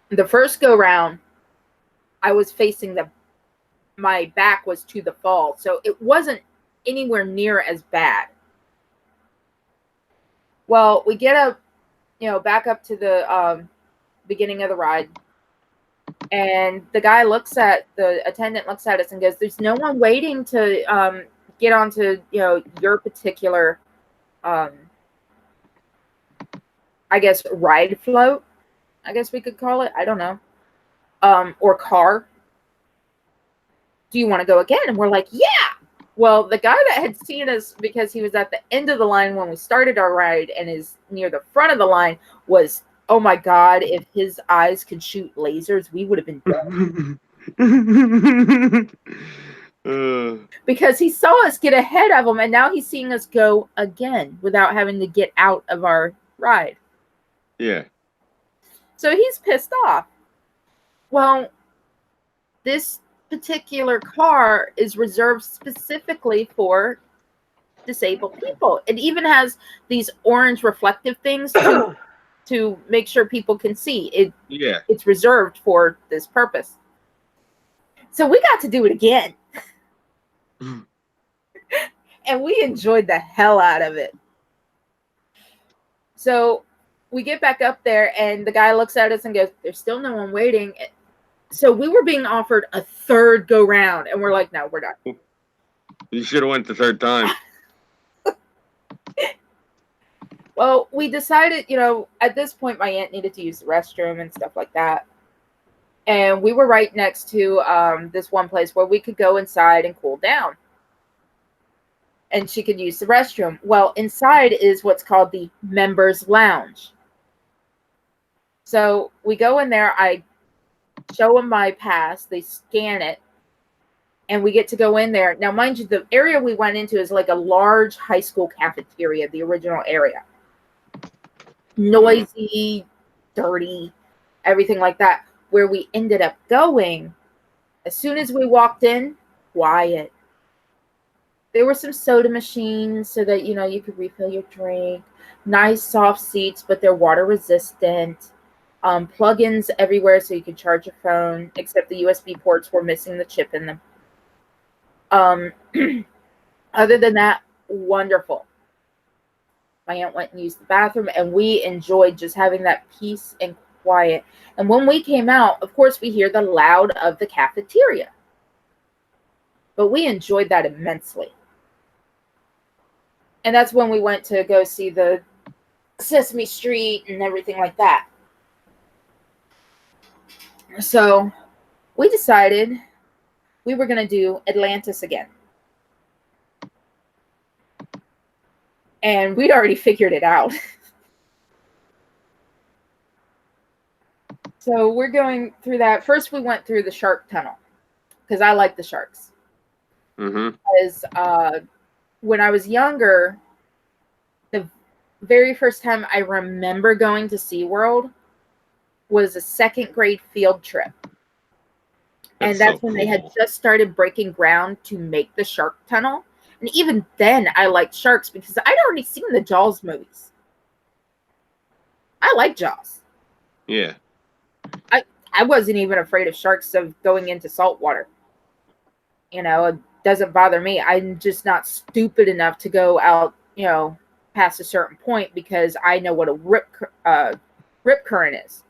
the first go round, I was facing my back was to the fall, so it wasn't anywhere near as bad. Well, we get up, you know, back up to the beginning of the ride, and the attendant looks at us and goes, "There's no one waiting to get onto, you know, your particular, I guess, ride float, I guess we could call it. I don't know, or car. Do you want to go again?" And we're like, "Yeah." Well, the guy that had seen us, because he was at the end of the line when we started our ride and is near the front of the line, was, oh my God, if his eyes could shoot lasers, we would have been dead. Because he saw us get ahead of him, and now he's seeing us go again without having to get out of our ride. Yeah. So he's pissed off. Well, this particular car is reserved specifically for disabled people. It even has these orange reflective things to make sure people can see it. Yeah. It's reserved for this purpose. So we got to do it again. And we enjoyed the hell out of it. So we get back up there, and the guy looks at us and goes, "There's still no one waiting." So we were being offered a third go round, and we're like, "No, we're done." You should have went the third time. Well, we decided, you know, at this point, my aunt needed to use the restroom and stuff like that. And we were right next to this one place where we could go inside and cool down. And she could use the restroom. Well, inside is what's called the members lounge. So we go in there. I show them my pass. They scan it. And we get to go in there. Now, mind you, the area we went into is like a large high school cafeteria, the original area. Noisy, dirty, everything like that. Where we ended up going, as soon as we walked in, quiet. There were some soda machines so that, you know, you could refill your drink. Nice soft seats, but they're water resistant. Plug-ins everywhere so you could charge your phone, except the USB ports were missing the chip in them. Other than that, wonderful. My aunt went and used the bathroom, and we enjoyed just having that peace and quiet. And when we came out, of course, we hear the loud of the cafeteria. But we enjoyed that immensely. And that's when we went to go see the Sesame Street and everything like that. So we decided we were going to do Atlantis again. And we'd already figured it out. So we're going through that. First, we went through the shark tunnel because I like the sharks. Mm-hmm. Because when I was younger, the very first time I remember going to SeaWorld was a second grade field trip. And that's when they had just started breaking ground to make the shark tunnel. And even then, I liked sharks because I'd already seen the Jaws movies. I like Jaws. Yeah. I wasn't even afraid of sharks of going into salt water. You know, it doesn't bother me. I'm just not stupid enough to go out, you know, past a certain point because I know what a rip current is.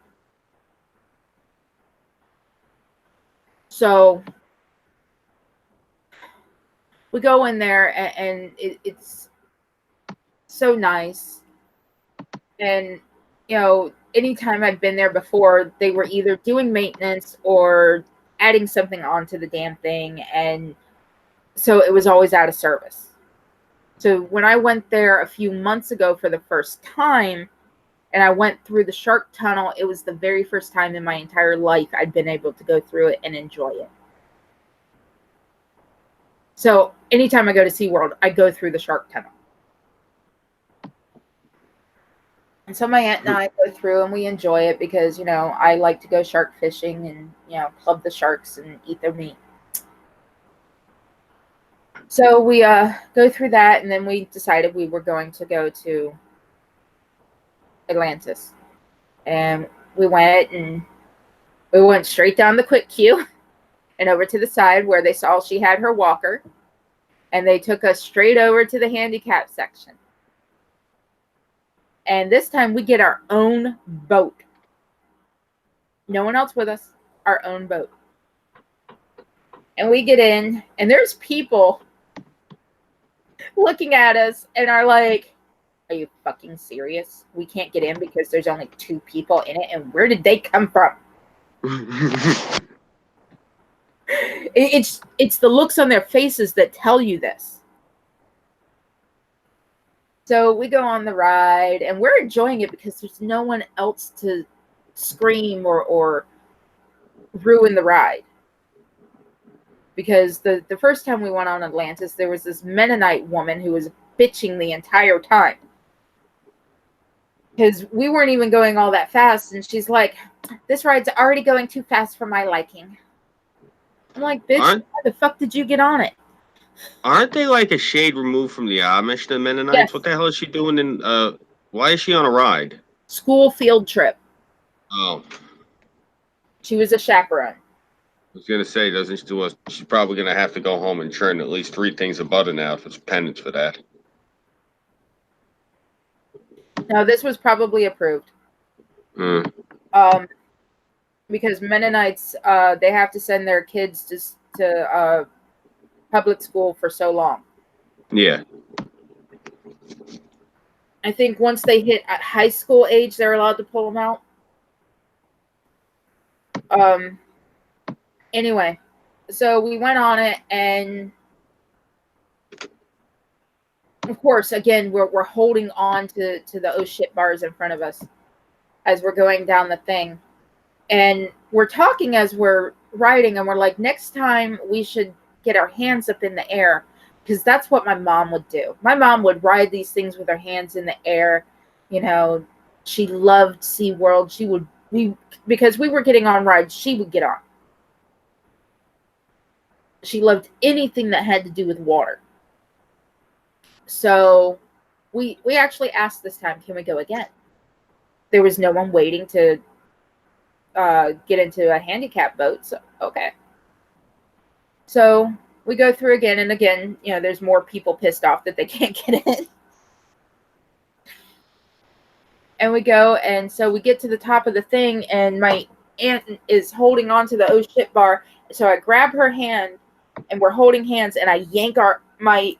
So we go in there and it's so nice. And, you know, anytime I've been there before, they were either doing maintenance or adding something onto the damn thing. And so it was always out of service. So when I went there a few months ago for the first time, and I went through the shark tunnel, it was the very first time in my entire life I'd been able to go through it and enjoy it. So anytime I go to SeaWorld, I go through the shark tunnel. And so my aunt and I go through and we enjoy it because, you know, I like to go shark fishing and, you know, club the sharks and eat their meat. So we go through that, and then we decided we were going to go to Atlantis. And we went straight down the quick queue and over to the side where they saw she had her walker. And they took us straight over to the handicap section. And this time we get our own boat. No one else with us, our own boat. And we get in, and there's people looking at us and are like, are you fucking serious? We can't get in because there's only 2 people in it, and where did they come from? It's the looks on their faces that tell you this. So we go on the ride, and we're enjoying it because there's no one else to scream or ruin the ride. Because the first time we went on Atlantis, there was this Mennonite woman who was bitching the entire time. Because we weren't even going all that fast, and she's like, this ride's already going too fast for my liking. I'm like, bitch, why the fuck did you get on it? Aren't they like a shade removed from the Amish, the Mennonites? Yes. What the hell is she doing in, why is she on a ride? School field trip. Oh. She was a chaperone. I was going to say, she's probably going to have to go home and churn at least 3 things of butter now if it's penance for that. No, this was probably approved. Because Mennonites, they have to send their kids to public school for so long. Yeah. I think once they hit high school age, they're allowed to pull them out. Anyway, so we went on it, and of course, again, we're holding on to the oh shit bars in front of us as we're going down the thing. And we're talking as we're riding, and we're like, next time we should get our hands up in the air, because that's what my mom would do. My mom would ride these things with her hands in the air. You know, she loved SeaWorld. Because we were getting on rides, she would get on. She loved anything that had to do with water. So we actually asked this time, can we go again? There was no one waiting to get into a handicap boat. So, okay. So we go through again and again. You know, there's more people pissed off that they can't get in. And we go, and so we get to the top of the thing, and my aunt is holding on to the oh shit bar. So I grab her hand, and we're holding hands, and I yank my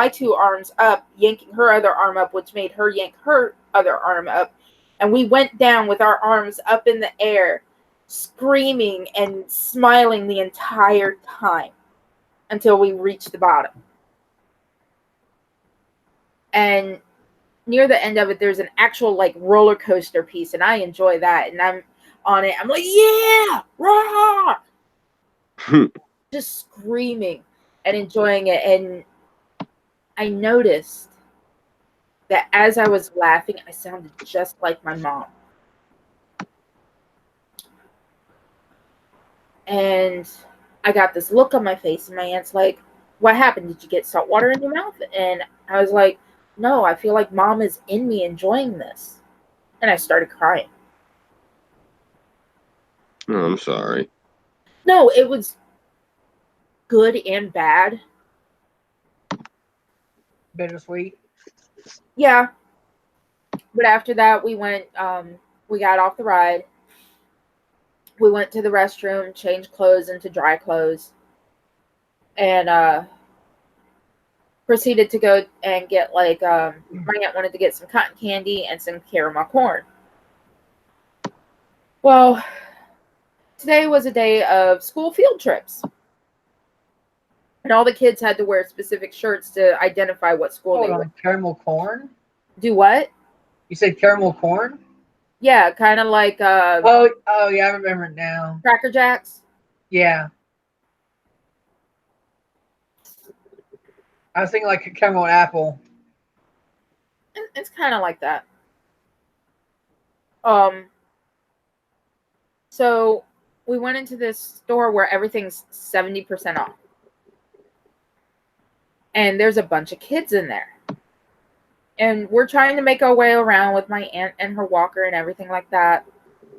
2 arms up, yanking her other arm up, which made her yank her other arm up. And we went down with our arms up in the air, screaming and smiling the entire time until we reached the bottom. And near the end of it, there's an actual like roller coaster piece, and I enjoy that. And I'm on it. I'm like, yeah, rah! Just screaming and enjoying it. And I noticed that as I was laughing, I sounded just like my mom. And I got this look on my face, and my aunt's like, what happened? Did you get salt water in your mouth? And I was like, no, I feel like mom is in me enjoying this. And I started crying. Oh, I'm sorry. No, it was good and bad. Bittersweet. Yeah. But after that, we got off the ride. We went to the restroom, changed clothes into dry clothes, and proceeded to go and get my aunt wanted to get some cotton candy and some caramel corn. Well, today was a day of school field trips. And all the kids had to wear specific shirts to identify what school they went. Caramel corn? Do what? You said caramel corn? Yeah, kind of like Oh yeah, I remember it now. Cracker Jacks. Yeah. I was thinking like a caramel apple. It's kind of like that. So we went into this store where everything's 70% off. And there's a bunch of kids in there. And we're trying to make our way around with my aunt and her walker and everything like that.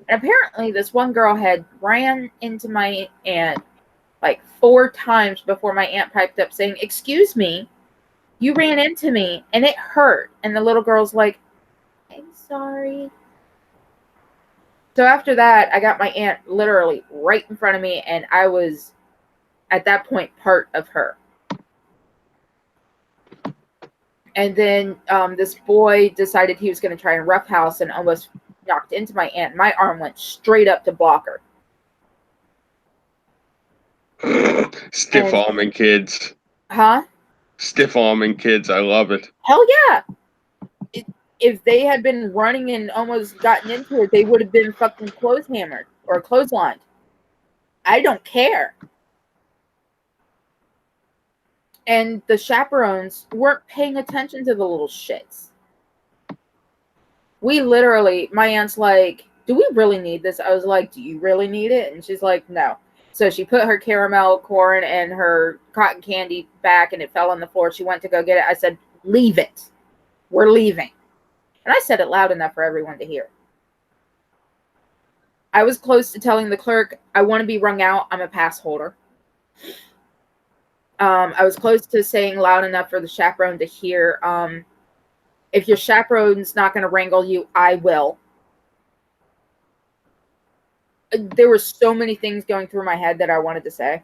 And apparently this one girl had ran into my aunt like 4 times before my aunt piped up saying, "Excuse me, you ran into me and it hurt." And the little girl's like, "I'm sorry." So after that, I got my aunt literally right in front of me, and I was, at that point, part of her. And then this boy decided he was going to try and roughhouse and almost knocked into my aunt. My arm went straight up to block her. Stiff arming kids. Huh? Stiff arming kids. I love it. Hell yeah. If they had been running and almost gotten into it, they would have been fucking clothes hammered or clotheslined. I don't care. And the chaperones weren't paying attention to the little shits. We literally, my aunt's like, "Do we really need this?" I was like, "Do you really need it?" And she's like, "No." So she put her caramel corn and her cotton candy back, and it fell on the floor. She went to go get it. I said, "Leave it. We're leaving." And I said it loud enough for everyone to hear. I was close to telling the clerk, "I want to be rung out. I'm a pass holder." I was close to saying loud enough for the chaperone to hear, "If your chaperone's not going to wrangle you, I will." There were so many things going through my head that I wanted to say.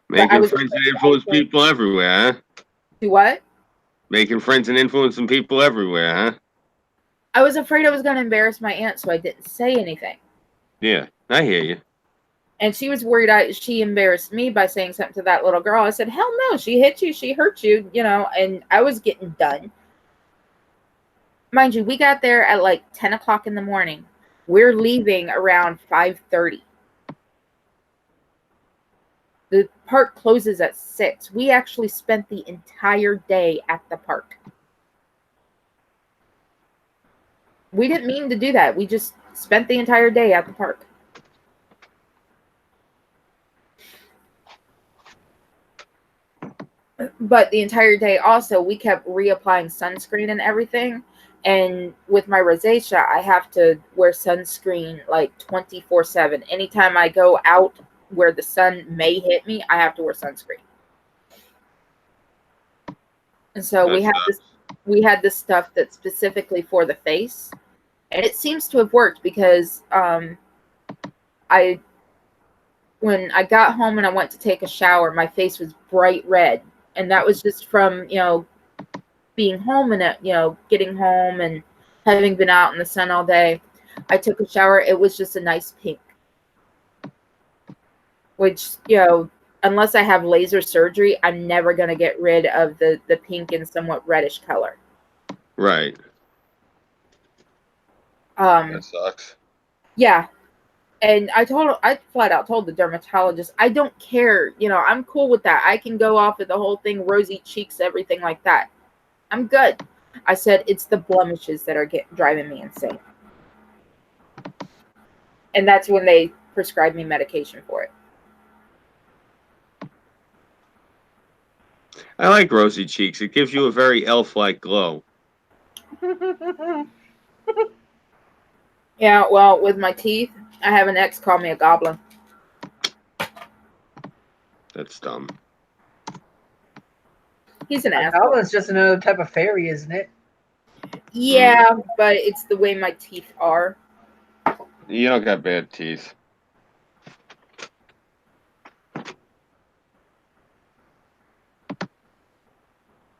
Making friends and influence people everywhere, huh? Do what? Making friends and influencing people everywhere, huh? I was afraid I was going to embarrass my aunt, so I didn't say anything. Yeah, I hear you. And she was worried she embarrassed me by saying something to that little girl. I said, "Hell no, she hit you, she hurt you," and I was getting done. Mind you, we got there at like 10 o'clock in the morning. We're leaving around 5:30. The park closes at 6. We actually spent the entire day at the park. We didn't mean to do that. We just spent the entire day at the park. But the entire day also, we kept reapplying sunscreen and everything. And with my rosacea, I have to wear sunscreen like 24/7. Anytime I go out where the sun may hit me, I have to wear sunscreen. And so we had this stuff that's specifically for the face. And it seems to have worked because when I got home and I went to take a shower, my face was bright red. And that was just from, being home and, getting home and having been out in the sun all day. I took a shower. It was just a nice pink. Which, unless I have laser surgery, I'm never going to get rid of the pink and somewhat reddish color. Right. That sucks. Yeah. And I flat out told the dermatologist, I don't care. I'm cool with that. I can go off of the whole thing, rosy cheeks, everything like that. I'm good. I said, it's the blemishes that are driving me insane. And that's when they prescribed me medication for it. I like rosy cheeks. It gives you a very elf-like glow. Yeah, well, with my teeth, I have an ex call me a goblin. That's dumb. He's an A asshole. goblin's just another type of fairy, isn't it? Yeah, but it's the way my teeth are. You don't got bad teeth.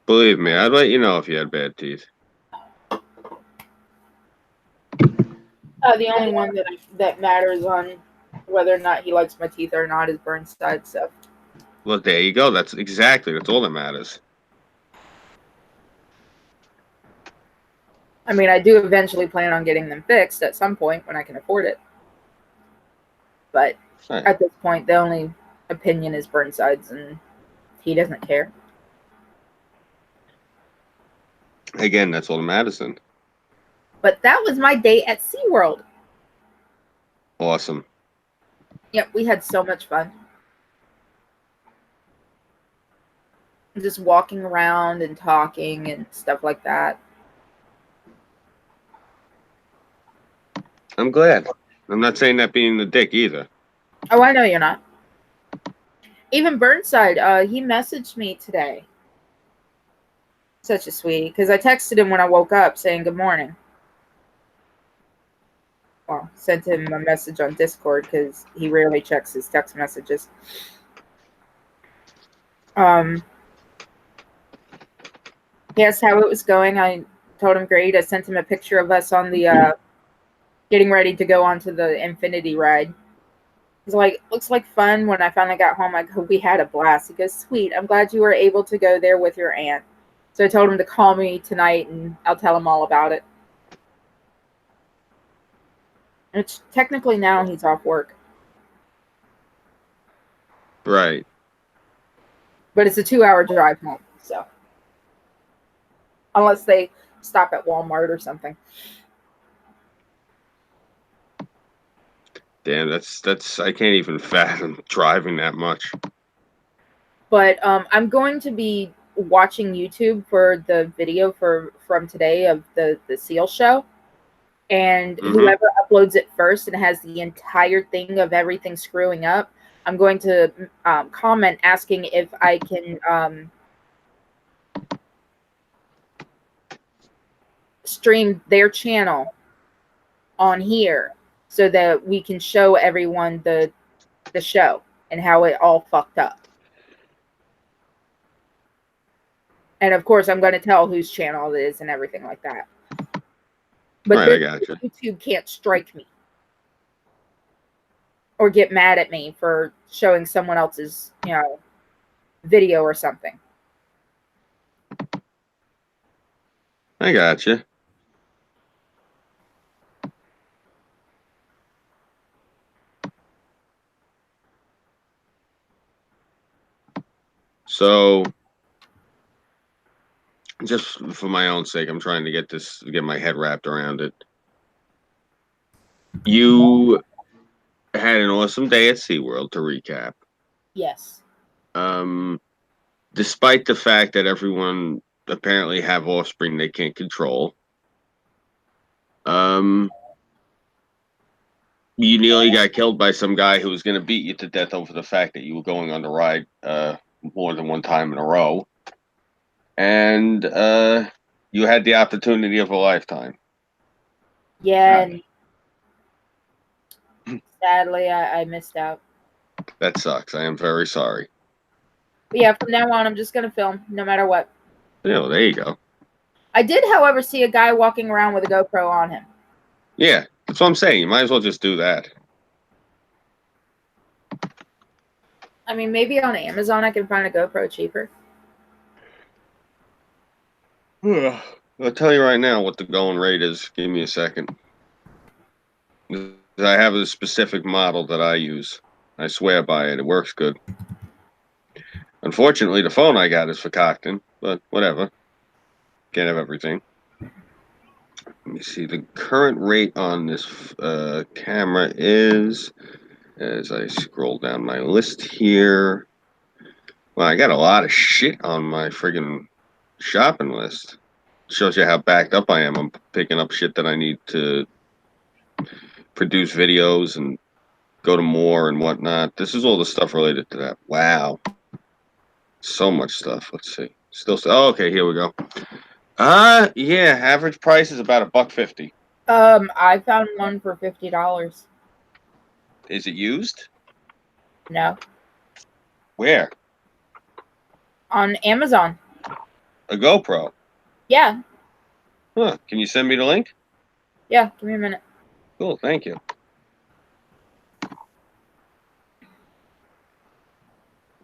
Believe me, I'd let you know if you had bad teeth. The only one that matters on whether or not he likes my teeth or not is Burnside stuff. Well, there you go. That's all that matters. I mean, I do eventually plan on getting them fixed at some point when I can afford it. But Right. at this point, the only opinion is Burnside's, and he doesn't care. Again, that's all that matters then. But that was my day at SeaWorld. Awesome. Yep, we had so much fun. Just walking around and talking and stuff like that. I'm glad. I'm not saying that being the dick either. Oh, I know you're not. Even Burnside, he messaged me today. Such a sweetie, because I texted him when I woke up saying good morning. Well, sent him a message on Discord because he rarely checks his text messages. He asked how it was going. I told him great. I sent him a picture of us on the getting ready to go onto the Infinity ride. He's like, looks like fun. When I finally got home, I go, we had a blast. He goes, sweet. I'm glad you were able to go there with your aunt. So I told him to call me tonight and I'll tell him all about it. It's technically now he's off work. Right. But it's a 2-hour drive home, so. Unless they stop at Walmart or something. Damn, that's I can't even fathom driving that much. But I'm going to be watching YouTube for the video from today of the seal show. And whoever uploads it first and has the entire thing of everything screwing up, I'm going to comment asking if I can stream their channel on here so that we can show everyone the show and how it all fucked up. And of course, I'm going to tell whose channel it is and everything like that. But right, I gotcha. YouTube can't strike me or get mad at me for showing someone else's, video or something. I gotcha. So, just for my own sake, I'm trying to get my head wrapped around it. You had an awesome day at SeaWorld, to recap. Yes. Despite the fact that everyone apparently have offspring they can't control. You nearly got killed by some guy who was going to beat you to death over the fact that you were going on the ride more than one time in a row. And you had the opportunity of a lifetime. Yeah, and sadly, I missed out. That sucks. I am very sorry. But yeah, from now on, I'm just going to film no matter what. Yeah, well, there you go. I did, however, see a guy walking around with a GoPro on him. Yeah, that's what I'm saying. You might as well just do that. I mean, maybe on Amazon I can find a GoPro cheaper. I'll tell you right now what the going rate is. Give me a second. I have a specific model that I use. I swear by it. It works good. Unfortunately, the phone I got is for Cockton, but whatever. Can't have everything. Let me see. The current rate on this camera is, as I scroll down my list here. Well, I got a lot of shit on my friggin' shopping list. Shows you how backed up I am. I'm picking up shit that I need to produce videos and go to more and whatnot. This is all the stuff related to that. Wow. So much stuff. Let's see. Oh, okay, here we go. Yeah, average price is about $1.50. I found one for $50. Is it used? No. Where? On Amazon. A GoPro. Yeah. Huh. Can you send me the link? Yeah, give me a minute. Cool, thank you.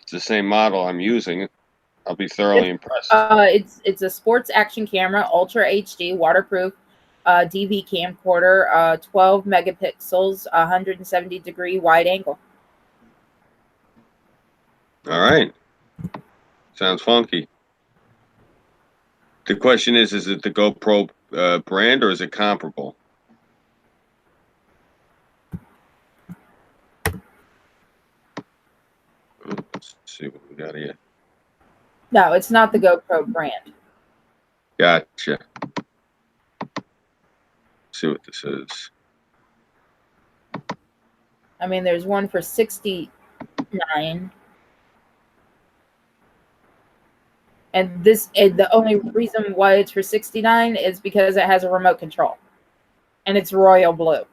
It's the same model I'm using. I'll be thoroughly impressed. It's a sports action camera, Ultra HD, waterproof, DV camcorder, 12 megapixels, 170-degree wide angle. All right. Sounds funky. The question is it the GoPro brand or is it comparable? Let's see what we got here. No, it's not the GoPro brand. Gotcha. Let's see what this is. I mean, there's one for $69. And the only reason why it's for $69 is because it has a remote control. And it's royal blue.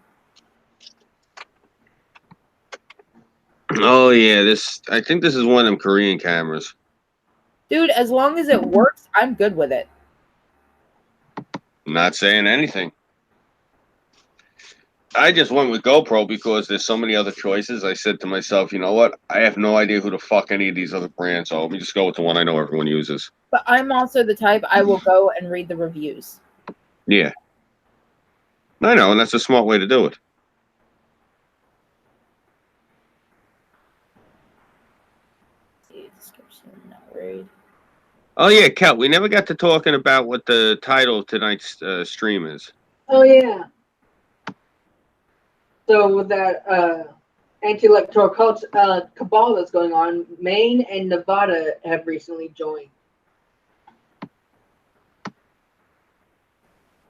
Oh yeah, I think this is one of them Korean cameras. Dude, as long as it works, I'm good with it. I'm not saying anything. I just went with GoPro because there's so many other choices. I said to myself, you know what? I have no idea who the fuck any of these other brands are. Let me just go with the one I know everyone uses. But I'm also the type, I will go and read the reviews. Yeah. I know, and that's a smart way to do it. Description, not worried. Oh yeah, Kel, we never got to talking about what the title of tonight's stream is. Oh yeah. So with that anti-electoral cabal that's going on, Maine and Nevada have recently joined.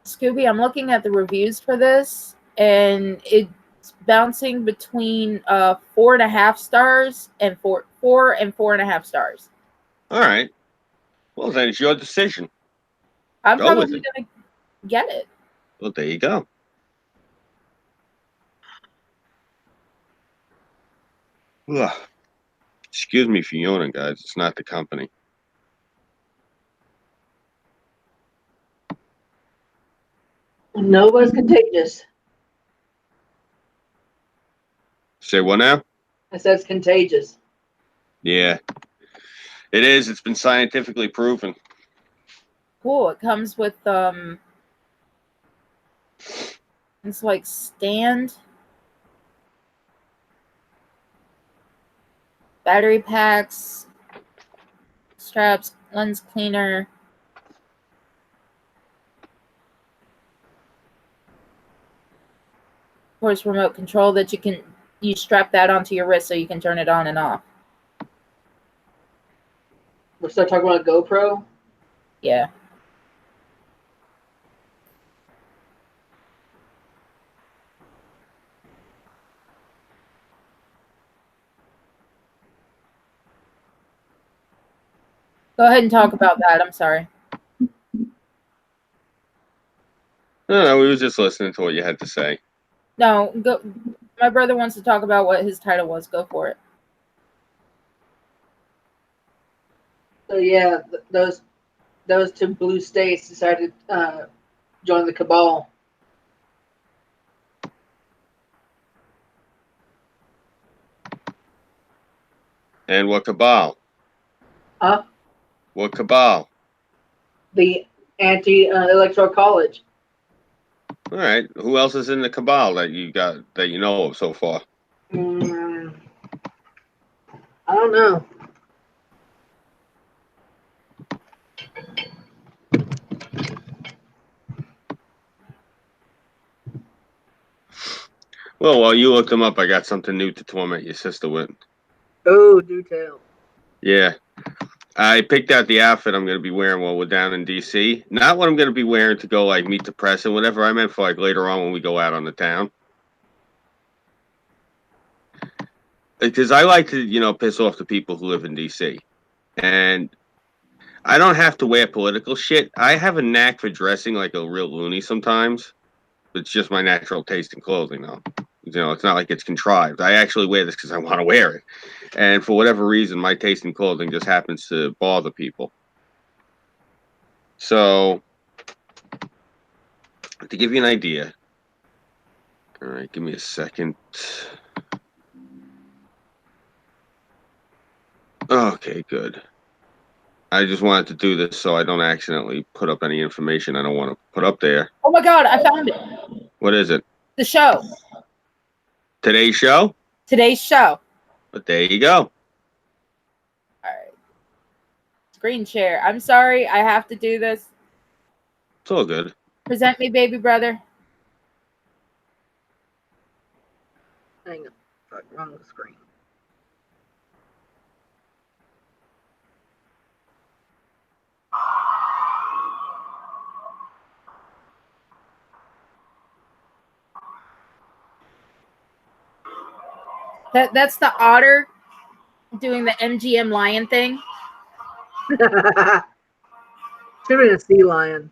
Scooby, I'm looking at the reviews for this, and it's bouncing between 4.5 stars and 4 and 4.5 stars. All right. Well, then it's your decision. I'm Go with probably it. gonna get it. Well, there you go. Ugh. Excuse me for yawning, guys. It's not the company. Nova's contagious. Say what now? I said it's contagious. Yeah. It is. It's been scientifically proven. Cool. It comes with it's like stand, battery packs, straps, lens cleaner. Of course, remote control that you strap that onto your wrist so you can turn it on and off. We're still talking about a GoPro? Yeah. Go ahead and talk about that. I'm sorry. No, we were just listening to what you had to say. No, go. My brother wants to talk about what his title was. Go for it. So yeah, those two blue states decided to join the cabal. And what cabal? Huh? What cabal? The anti-electoral college. All right. Who else is in the cabal that you know of so far? I don't know. Well, while you look them up, I got something new to torment your sister with. Oh, do tell. Yeah. I picked out the outfit I'm going to be wearing while we're down in D.C. Not what I'm going to be wearing to go, like, meet the press and whatever. I meant for, like, later on when we go out on the town. because I like to, piss off the people who live in DC. And I don't have to wear political shit. I have a knack for dressing like a real loony sometimes. It's just my natural taste in clothing, though. It's not like it's contrived. I actually wear this because I want to wear it. And for whatever reason, my taste in clothing just happens to bother people. So, to give you an idea, all right, give me a second. Okay, good. I just wanted to do this so I don't accidentally put up any information I don't want to put up there. Oh my God, I found it. What is it? The show. Today's show? Today's show. But there you go. All right. Screen share. I'm sorry, I have to do this. It's all good. Present me, baby brother. Hang on. Fuck, wrong screen. That's the otter doing the MGM lion thing. Should have been a sea lion.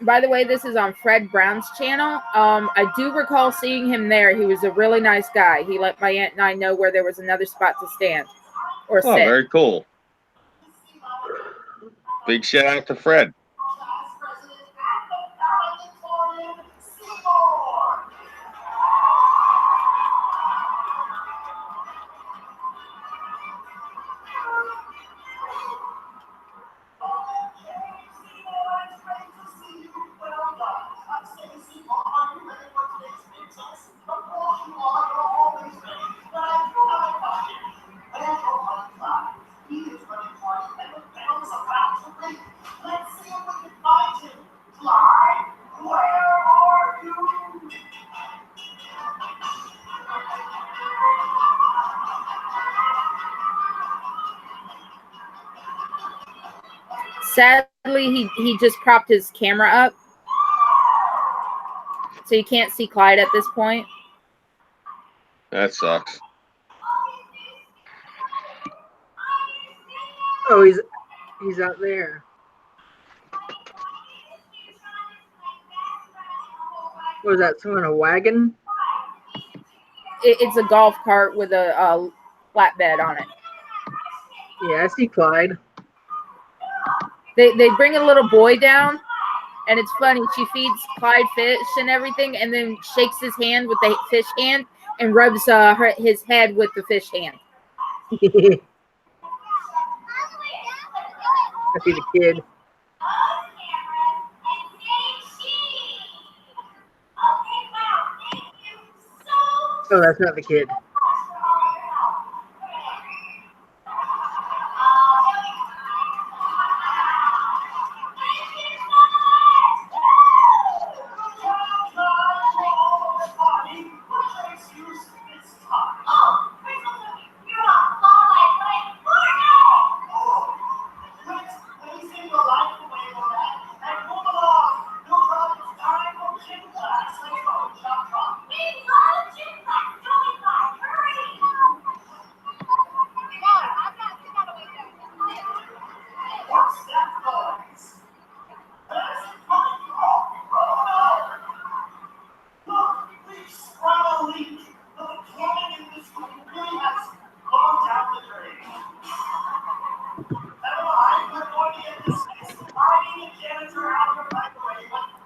By the way, this is on Fred Brown's channel. I do recall seeing him there. He was a really nice guy. He let my aunt and I know where there was another spot to stand or sit. Oh, very cool. Big shout out to Fred. Sadly, he just propped his camera up, so you can't see Clyde at this point. That sucks. Oh, he's out there. What was that? Someone in a wagon? It's a golf cart with a flatbed on it. Yeah, I see Clyde. They bring a little boy down, and it's funny. She feeds Clyde fish and everything, and then shakes his hand with the fish hand and rubs his head with the fish hand. I see the kid. Oh, that's not the kid.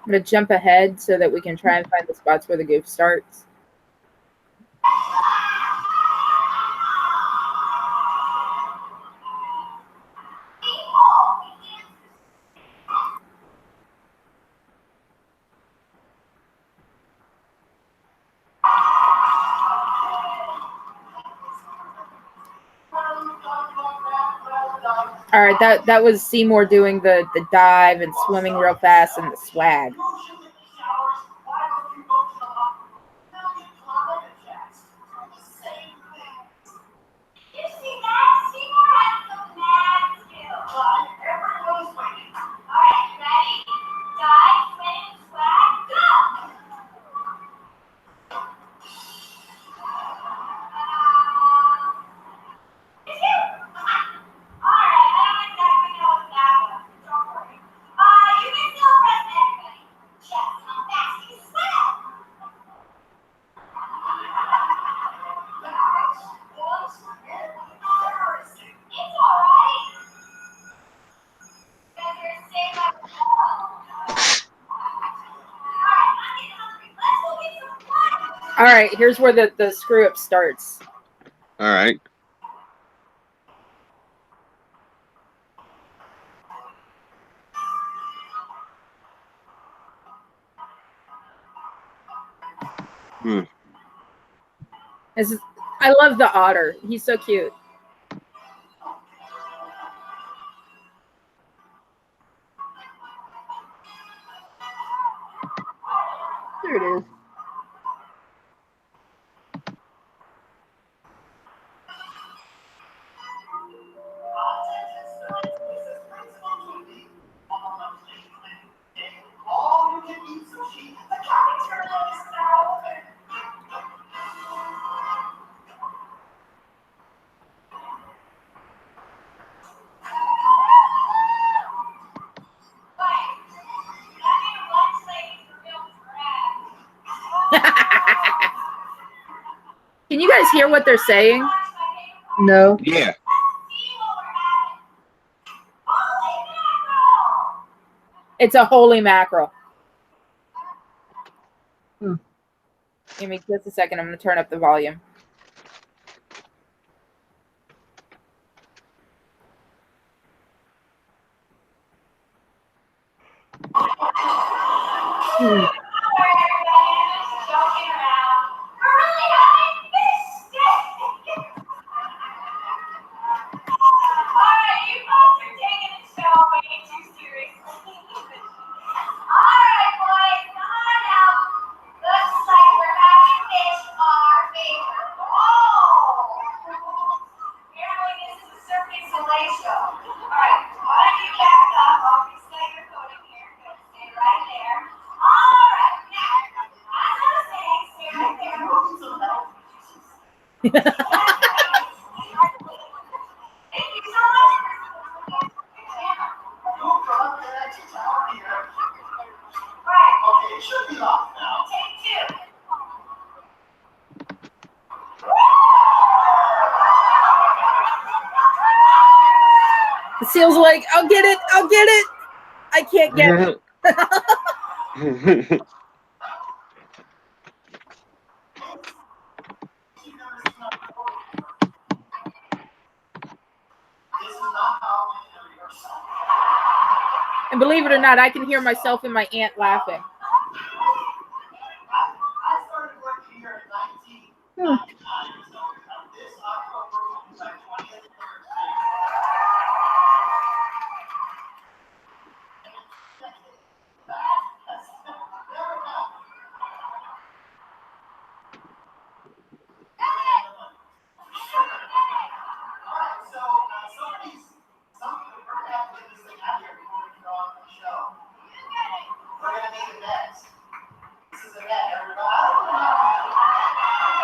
I'm going to jump ahead so that we can try and find the spots where the goof starts. All right, that was Seymour doing the dive and swimming real fast and the swag. right, here's where the screw up starts. All right. I love the otter. He's so cute. There it is. Can you guys hear what they're saying? No. Yeah. It's a holy mackerel. Hmm. Give me just a second. I'm going to turn up the volume. The seal's like, I'll get it. I'll get it. I can't get it. And believe it or not, I can hear myself and my aunt laughing.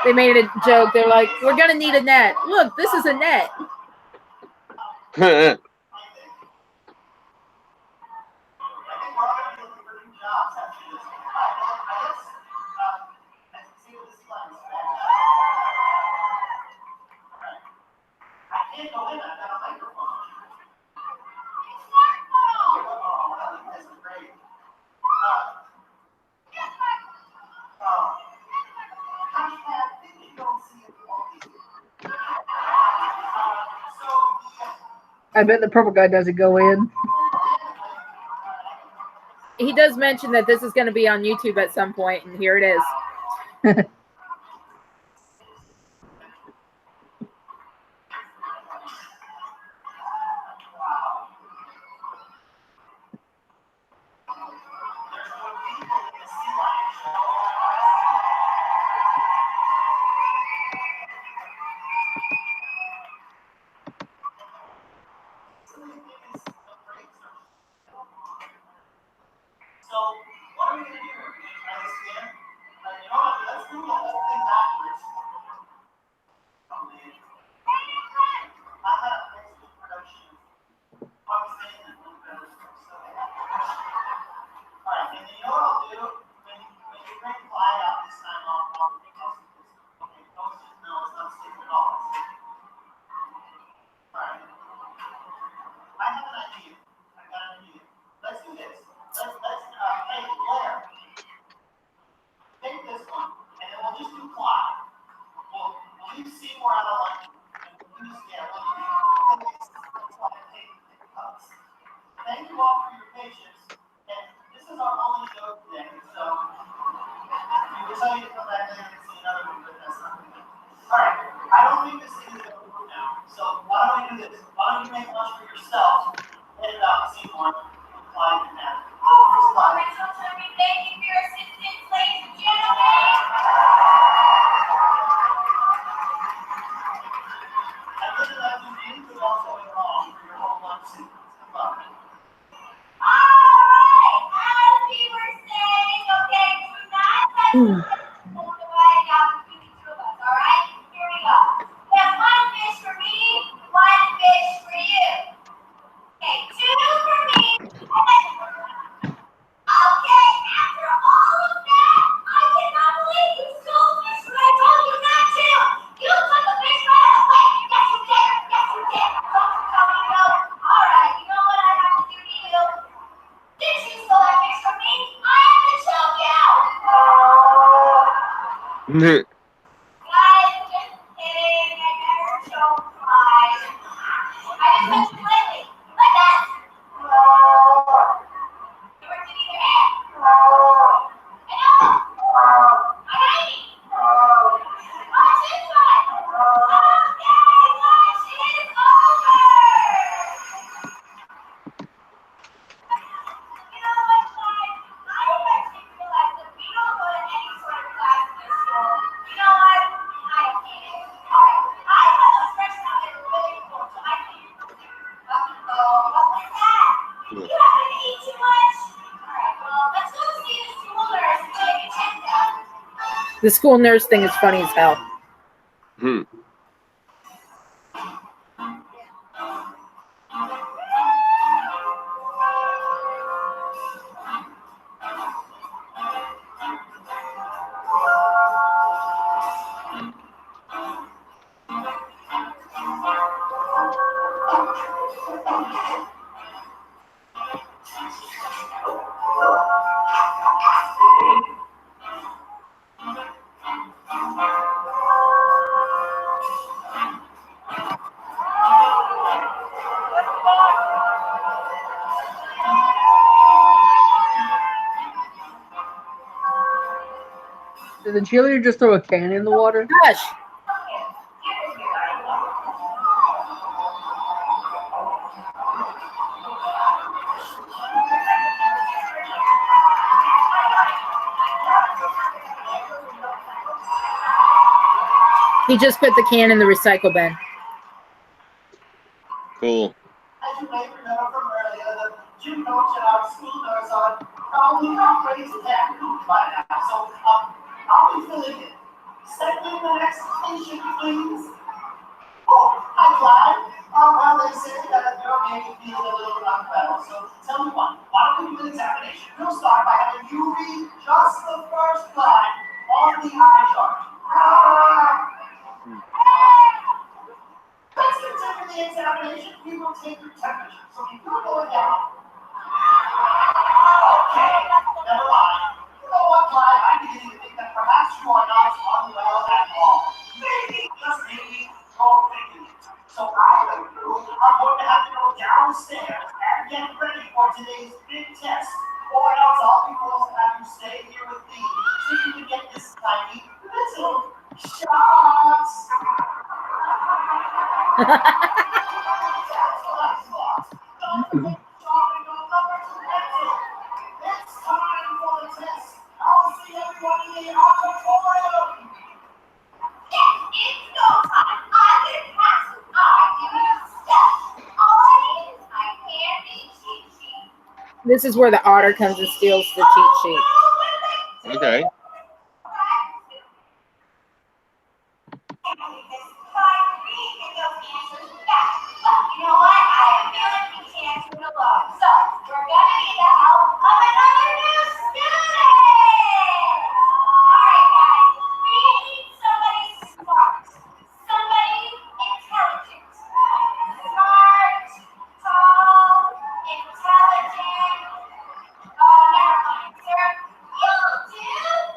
They made a joke. They're like, we're going to need a net. Look, this is a net. I bet the purple guy doesn't go in. He does mention that this is going to be on YouTube at some point, and here it is. The school nurse thing is funny as hell. Did the cheerleader just throw a can in the water? Gosh. He just put the can in the recycle bin. Cool. As you may remember from earlier, the gym coach and our school nurse are probably not ready to tackle you by now, so I'll be filling in. Step in the next patient, please. Oh, hi, Clyde. Well, they say that you're maybe feeling a little unwell, so tell me what. Why don't we do an examination? We'll start by having you read just the first line on the eye chart. Let's continue the examination. We will take your temperature. So you will go down. Okay, never mind. You know what, Clyde? I'm beginning to think that perhaps you are not unwell at all. Maybe, just maybe, you're thinking it. So I and you are going to have to go downstairs and get ready for today's big test. Or else I'll be forced to have you stay here with me so you can get this tiny little shots. That's what I thought. Don't forget shopping on number 2. It's time for the test. I'll see everyone in the auditorium. Yes, it's go time. I can pass. I can step. All I need is my candy cheat sheet. This is where the otter comes and steals the cheat sheet. Okay. You know what? I feel like we can't do it alone. So, we're going to need the help of another new student! Alright, guys. We need somebody smart. Somebody intelligent. Smart, tall, intelligent. Oh, never mind, sir. You'll do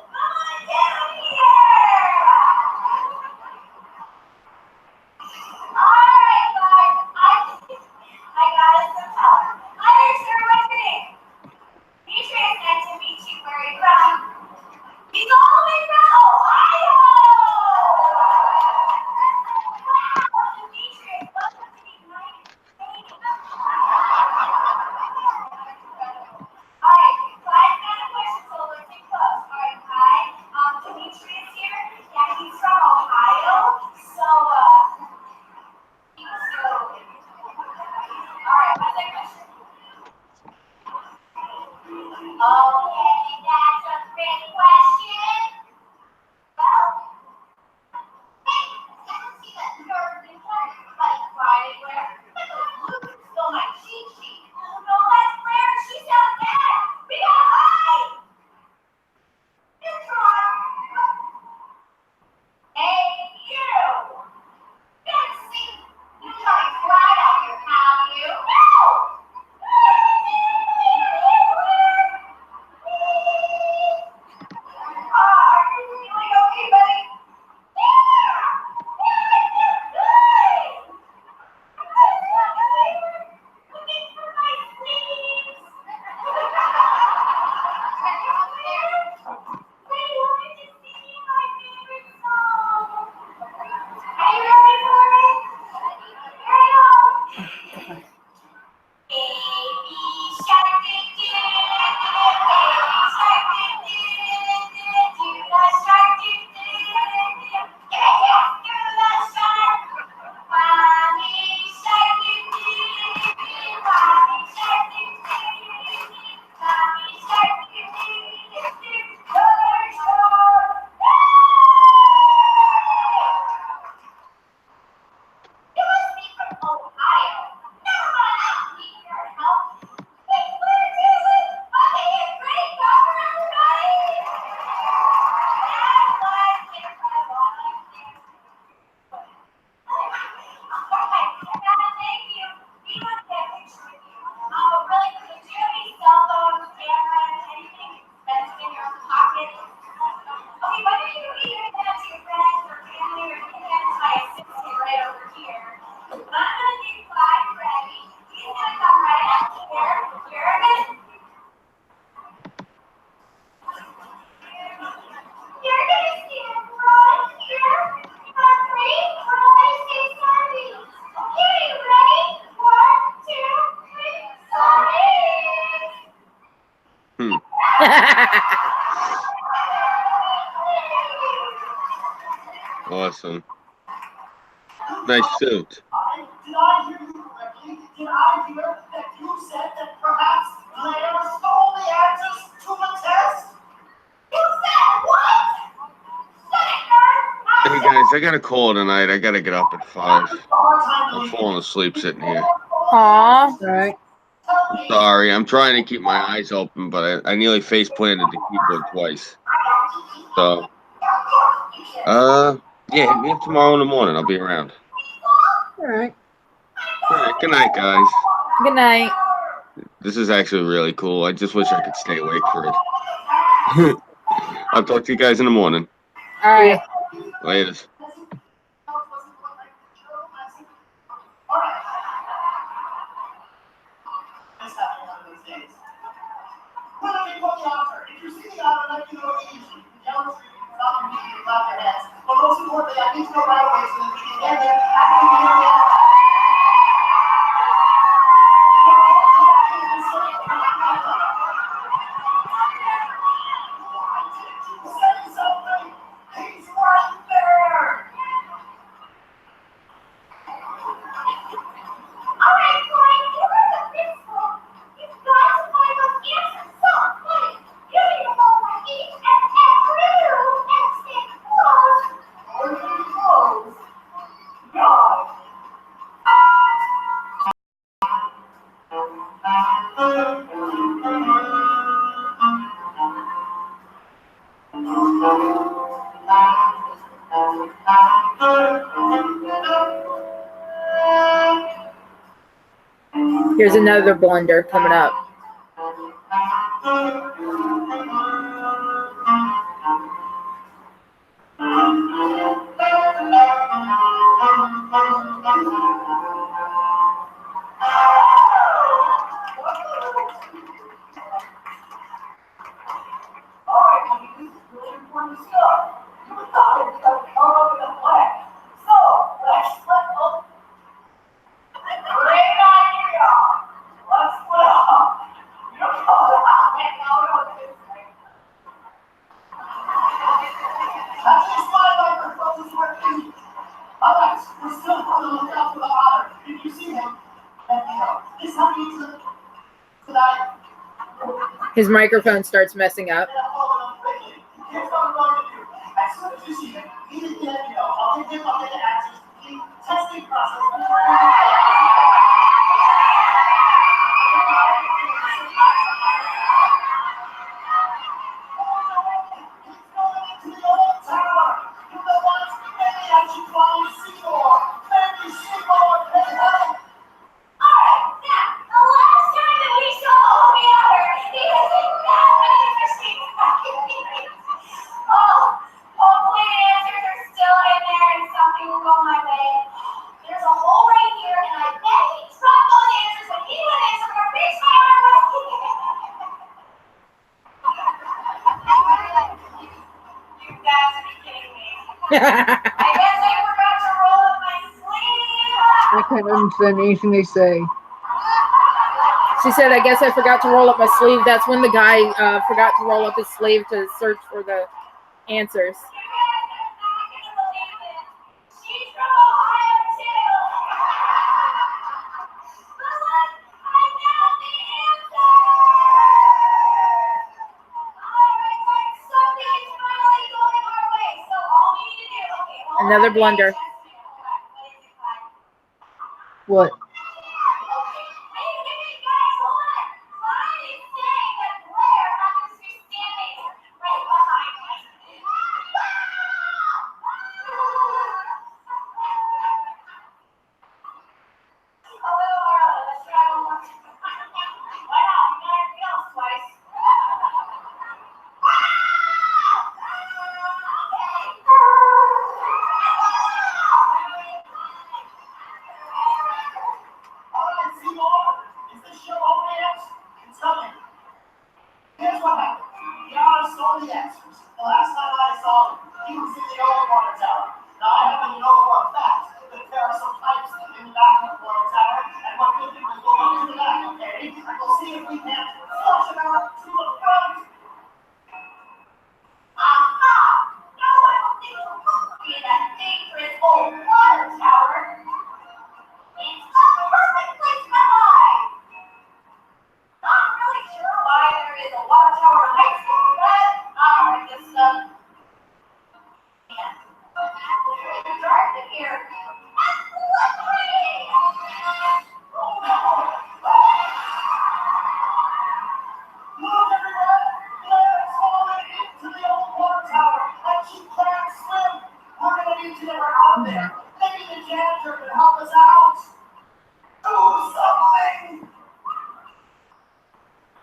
awesome. Nice suit. Did I hear you correctly? Did I hear that you said that perhaps Blair stole the answers to the test? You said what? Hey guys, I got a call tonight. I gotta get up at 5. I'm falling asleep sitting here. Aw. All right. Sorry, I'm trying to keep my eyes open, but I nearly face planted the keyboard twice. So, yeah, hit me up tomorrow in the morning. I'll be around. All right. All right, good night, guys. Good night. This is actually really cool. I just wish I could stay awake for it. I'll talk to you guys in the morning. All right. Later. If you're sitting out and let you know easy, yell at you, stop immediately, clap your hands. But most importantly, I need to know right away so that we can get there after we hear it. Say something! He's right there! Alright, Floyd, you were the principal. You've got to find those answers so quick. You need to go by each and every rule and stay close. Or stay close. God. Here's another blunder coming up. Alright, this is really important stuff. You thought it was going to come up in a flag. So, let's split up. Great idea! Let's split up. You know how to hang out on this thing. At least my microphone is working. Alright, we're still on the lookout for the otter. If you see him, let me know. This happening tonight. His microphone starts messing up. There's a hole right here, and I bet he dropped those answers when he went in somewhere big You guys are kidding me. I guess I forgot to roll up my sleeve. I can't understand anything they say. She said, I guess I forgot to roll up my sleeve. That's when the guy forgot to roll up his sleeve to search for the answers. She's from Ohio too. But look, I found the answer. Alright, like something's finally going our way. So all we need to do, okay, hold on. Another blunder. What? help us out. Do something.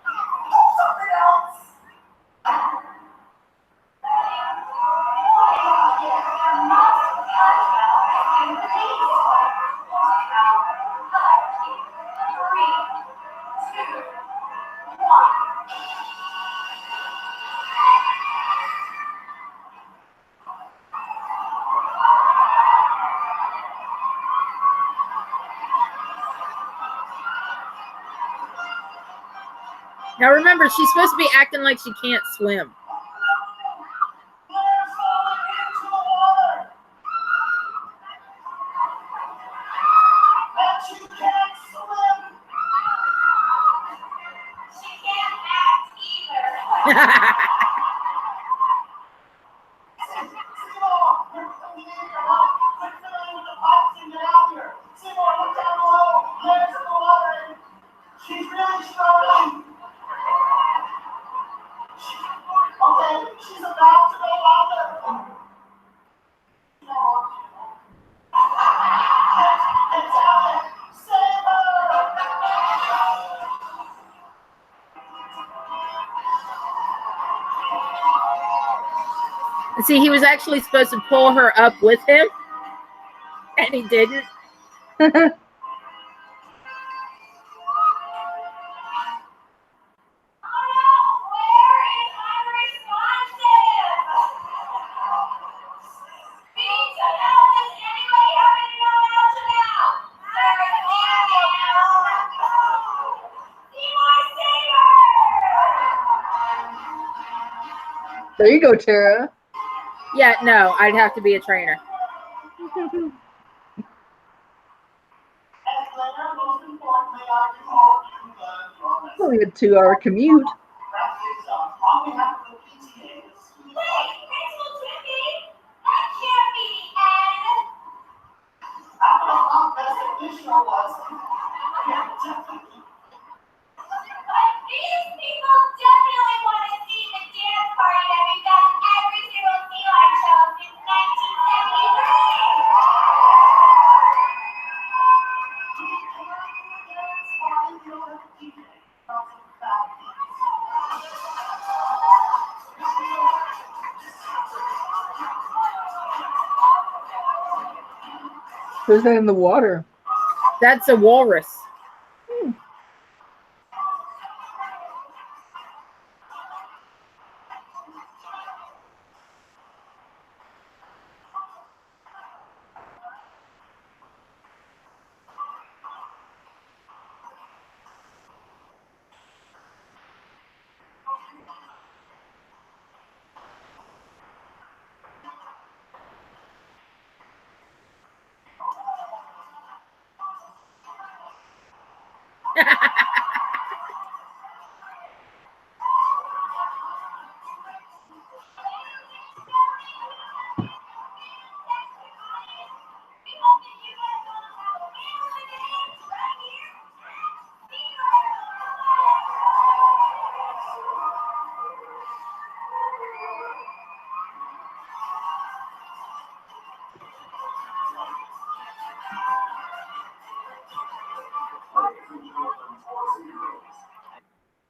Do something else. Now remember, she's supposed to be acting like she can't swim. She's really struggling. Okay, she's about to go under. Italian, save her! See, he was actually supposed to pull her up with him, and he didn't. There you go, Tara. Yeah, no, I'd have to be a trainer. Only a 2-hour commute. These people definitely want to see the dance party that we've done every single sea life show since 1973. Who's that in the water? That's a walrus.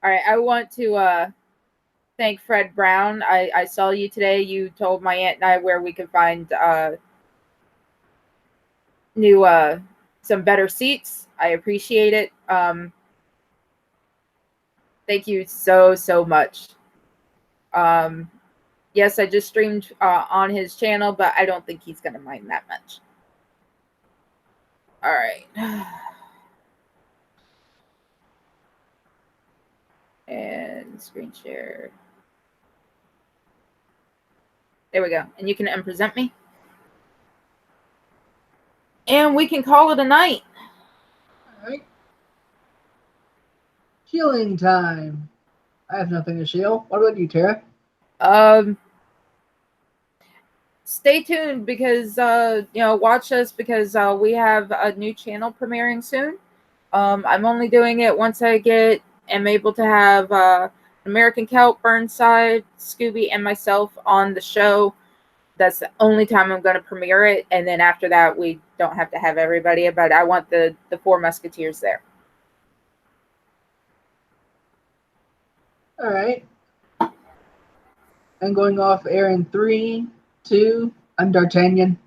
All right, I want to thank Fred Brown. I saw you today. You told my aunt and I where we could find new some better seats. I appreciate it. Thank you so much. Yes, I just streamed on his channel, but I don't think he's gonna mind that much. All right. And screen share. There we go. And you can unpresent me. And we can call it a night. All right. Healing time. I have nothing to heal. What about you, Tara? Stay tuned because watch us because we have a new channel premiering soon. I'm only doing it once I am able to have American Kelp, Burnside, Scooby, and myself on the show. that's the only time I'm going to premiere it, and then after that we don't have to have everybody. But I want the Four Musketeers there. All right. I'm going off air in 3, 2. I'm D'Artagnan.